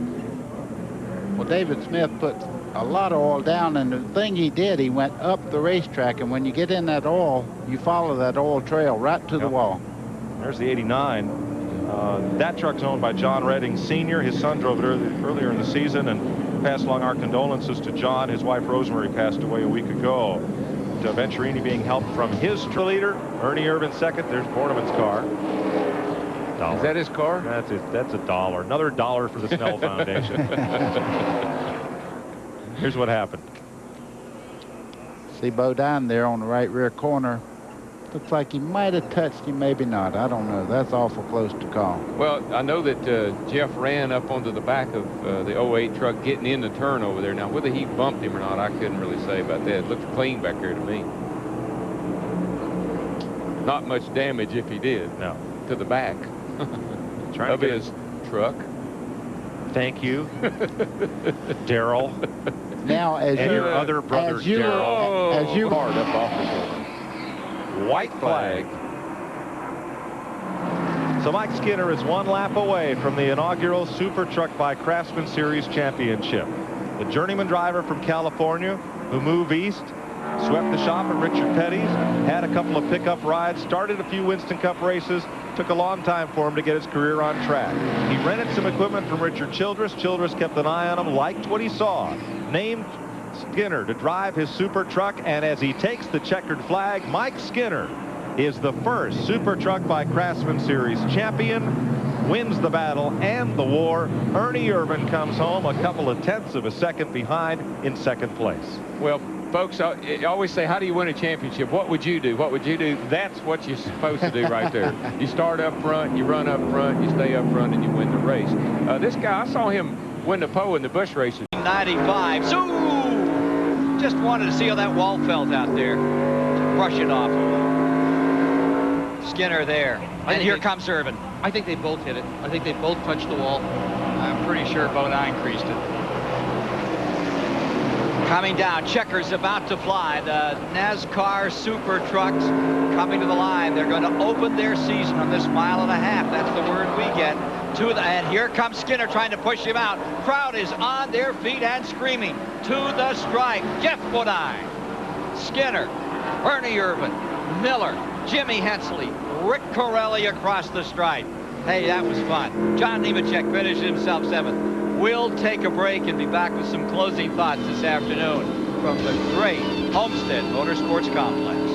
Speaker 4: Well, David Smith put a lot of oil down, and the thing he did, he went up the racetrack, and when you get in that oil, you follow that oil trail right to the wall.
Speaker 5: There's the 89. That truck's owned by John Redding Sr. His son drove it earlier in the season, and pass along our condolences to John. His wife Rosemary passed away a week ago. Venturini being helped from his leader, Ernie Irvin second. There's Borneman's car. $1.
Speaker 14: Is that his car?
Speaker 5: That's it. That's $1. Another $1 for the Snell Foundation. Here's what happened.
Speaker 4: See Bodine there on the right rear corner. Looks like he might have touched him, maybe not. I don't know. That's awful close to call.
Speaker 14: Well, I know that Jeff ran up onto the back of the 08 truck getting in the turn over there. Now, whether he bumped him or not, I couldn't really say about that. It looked clean back there to me. Not much damage if he did.
Speaker 5: No.
Speaker 14: To the back
Speaker 5: of
Speaker 14: his truck.
Speaker 5: Thank you, Darrell.
Speaker 4: Now, as
Speaker 5: and your other brother, Darrell.
Speaker 4: As you
Speaker 14: hard up off the shoulder.
Speaker 5: White flag. So Mike Skinner is 1 lap away from the inaugural Super Truck by Craftsman Series championship. The journeyman driver from California who moved east, swept the shop at Richard Petty's, had a couple of pickup rides, started a few Winston Cup races, took a long time for him to get his career on track. He rented some equipment from Richard Childress. Childress kept an eye on him, liked what he saw, named Skinner to drive his super truck, and as he takes the checkered flag, Mike Skinner is the first Super Truck by Craftsman Series champion, wins the battle and the war. Ernie Irvin comes home a couple of tenths of a second behind in second place.
Speaker 14: Well, folks, I always say, how do you win a championship? What would you do? What would you do? That's what you're supposed to do right there. You start up front, you run up front, you stay up front, and you win the race. This guy, I saw him win the pole in the Busch races.
Speaker 15: 95. So just wanted to see how that wall felt out there. Brush it off. Skinner there. And here comes Irvin.
Speaker 8: I think they both hit it. I think they both touched the wall.
Speaker 15: I'm pretty sure Bodine creased it. Coming down, checkers about to fly. The NASCAR Super Trucks coming to the line. They're going to open their season on this 1.5 miles. That's the word we get. And here comes Skinner trying to push him out. Crowd is on their feet and screaming. To the stripe, Jeff Bodine, Skinner, Ernie Irvin, Miller, Jimmy Hensley, Rick Corelli across the stripe. Hey, that was fun. John Nemechek finished himself 7th. We'll take a break and be back with some closing thoughts this afternoon from the great Homestead Motorsports Complex.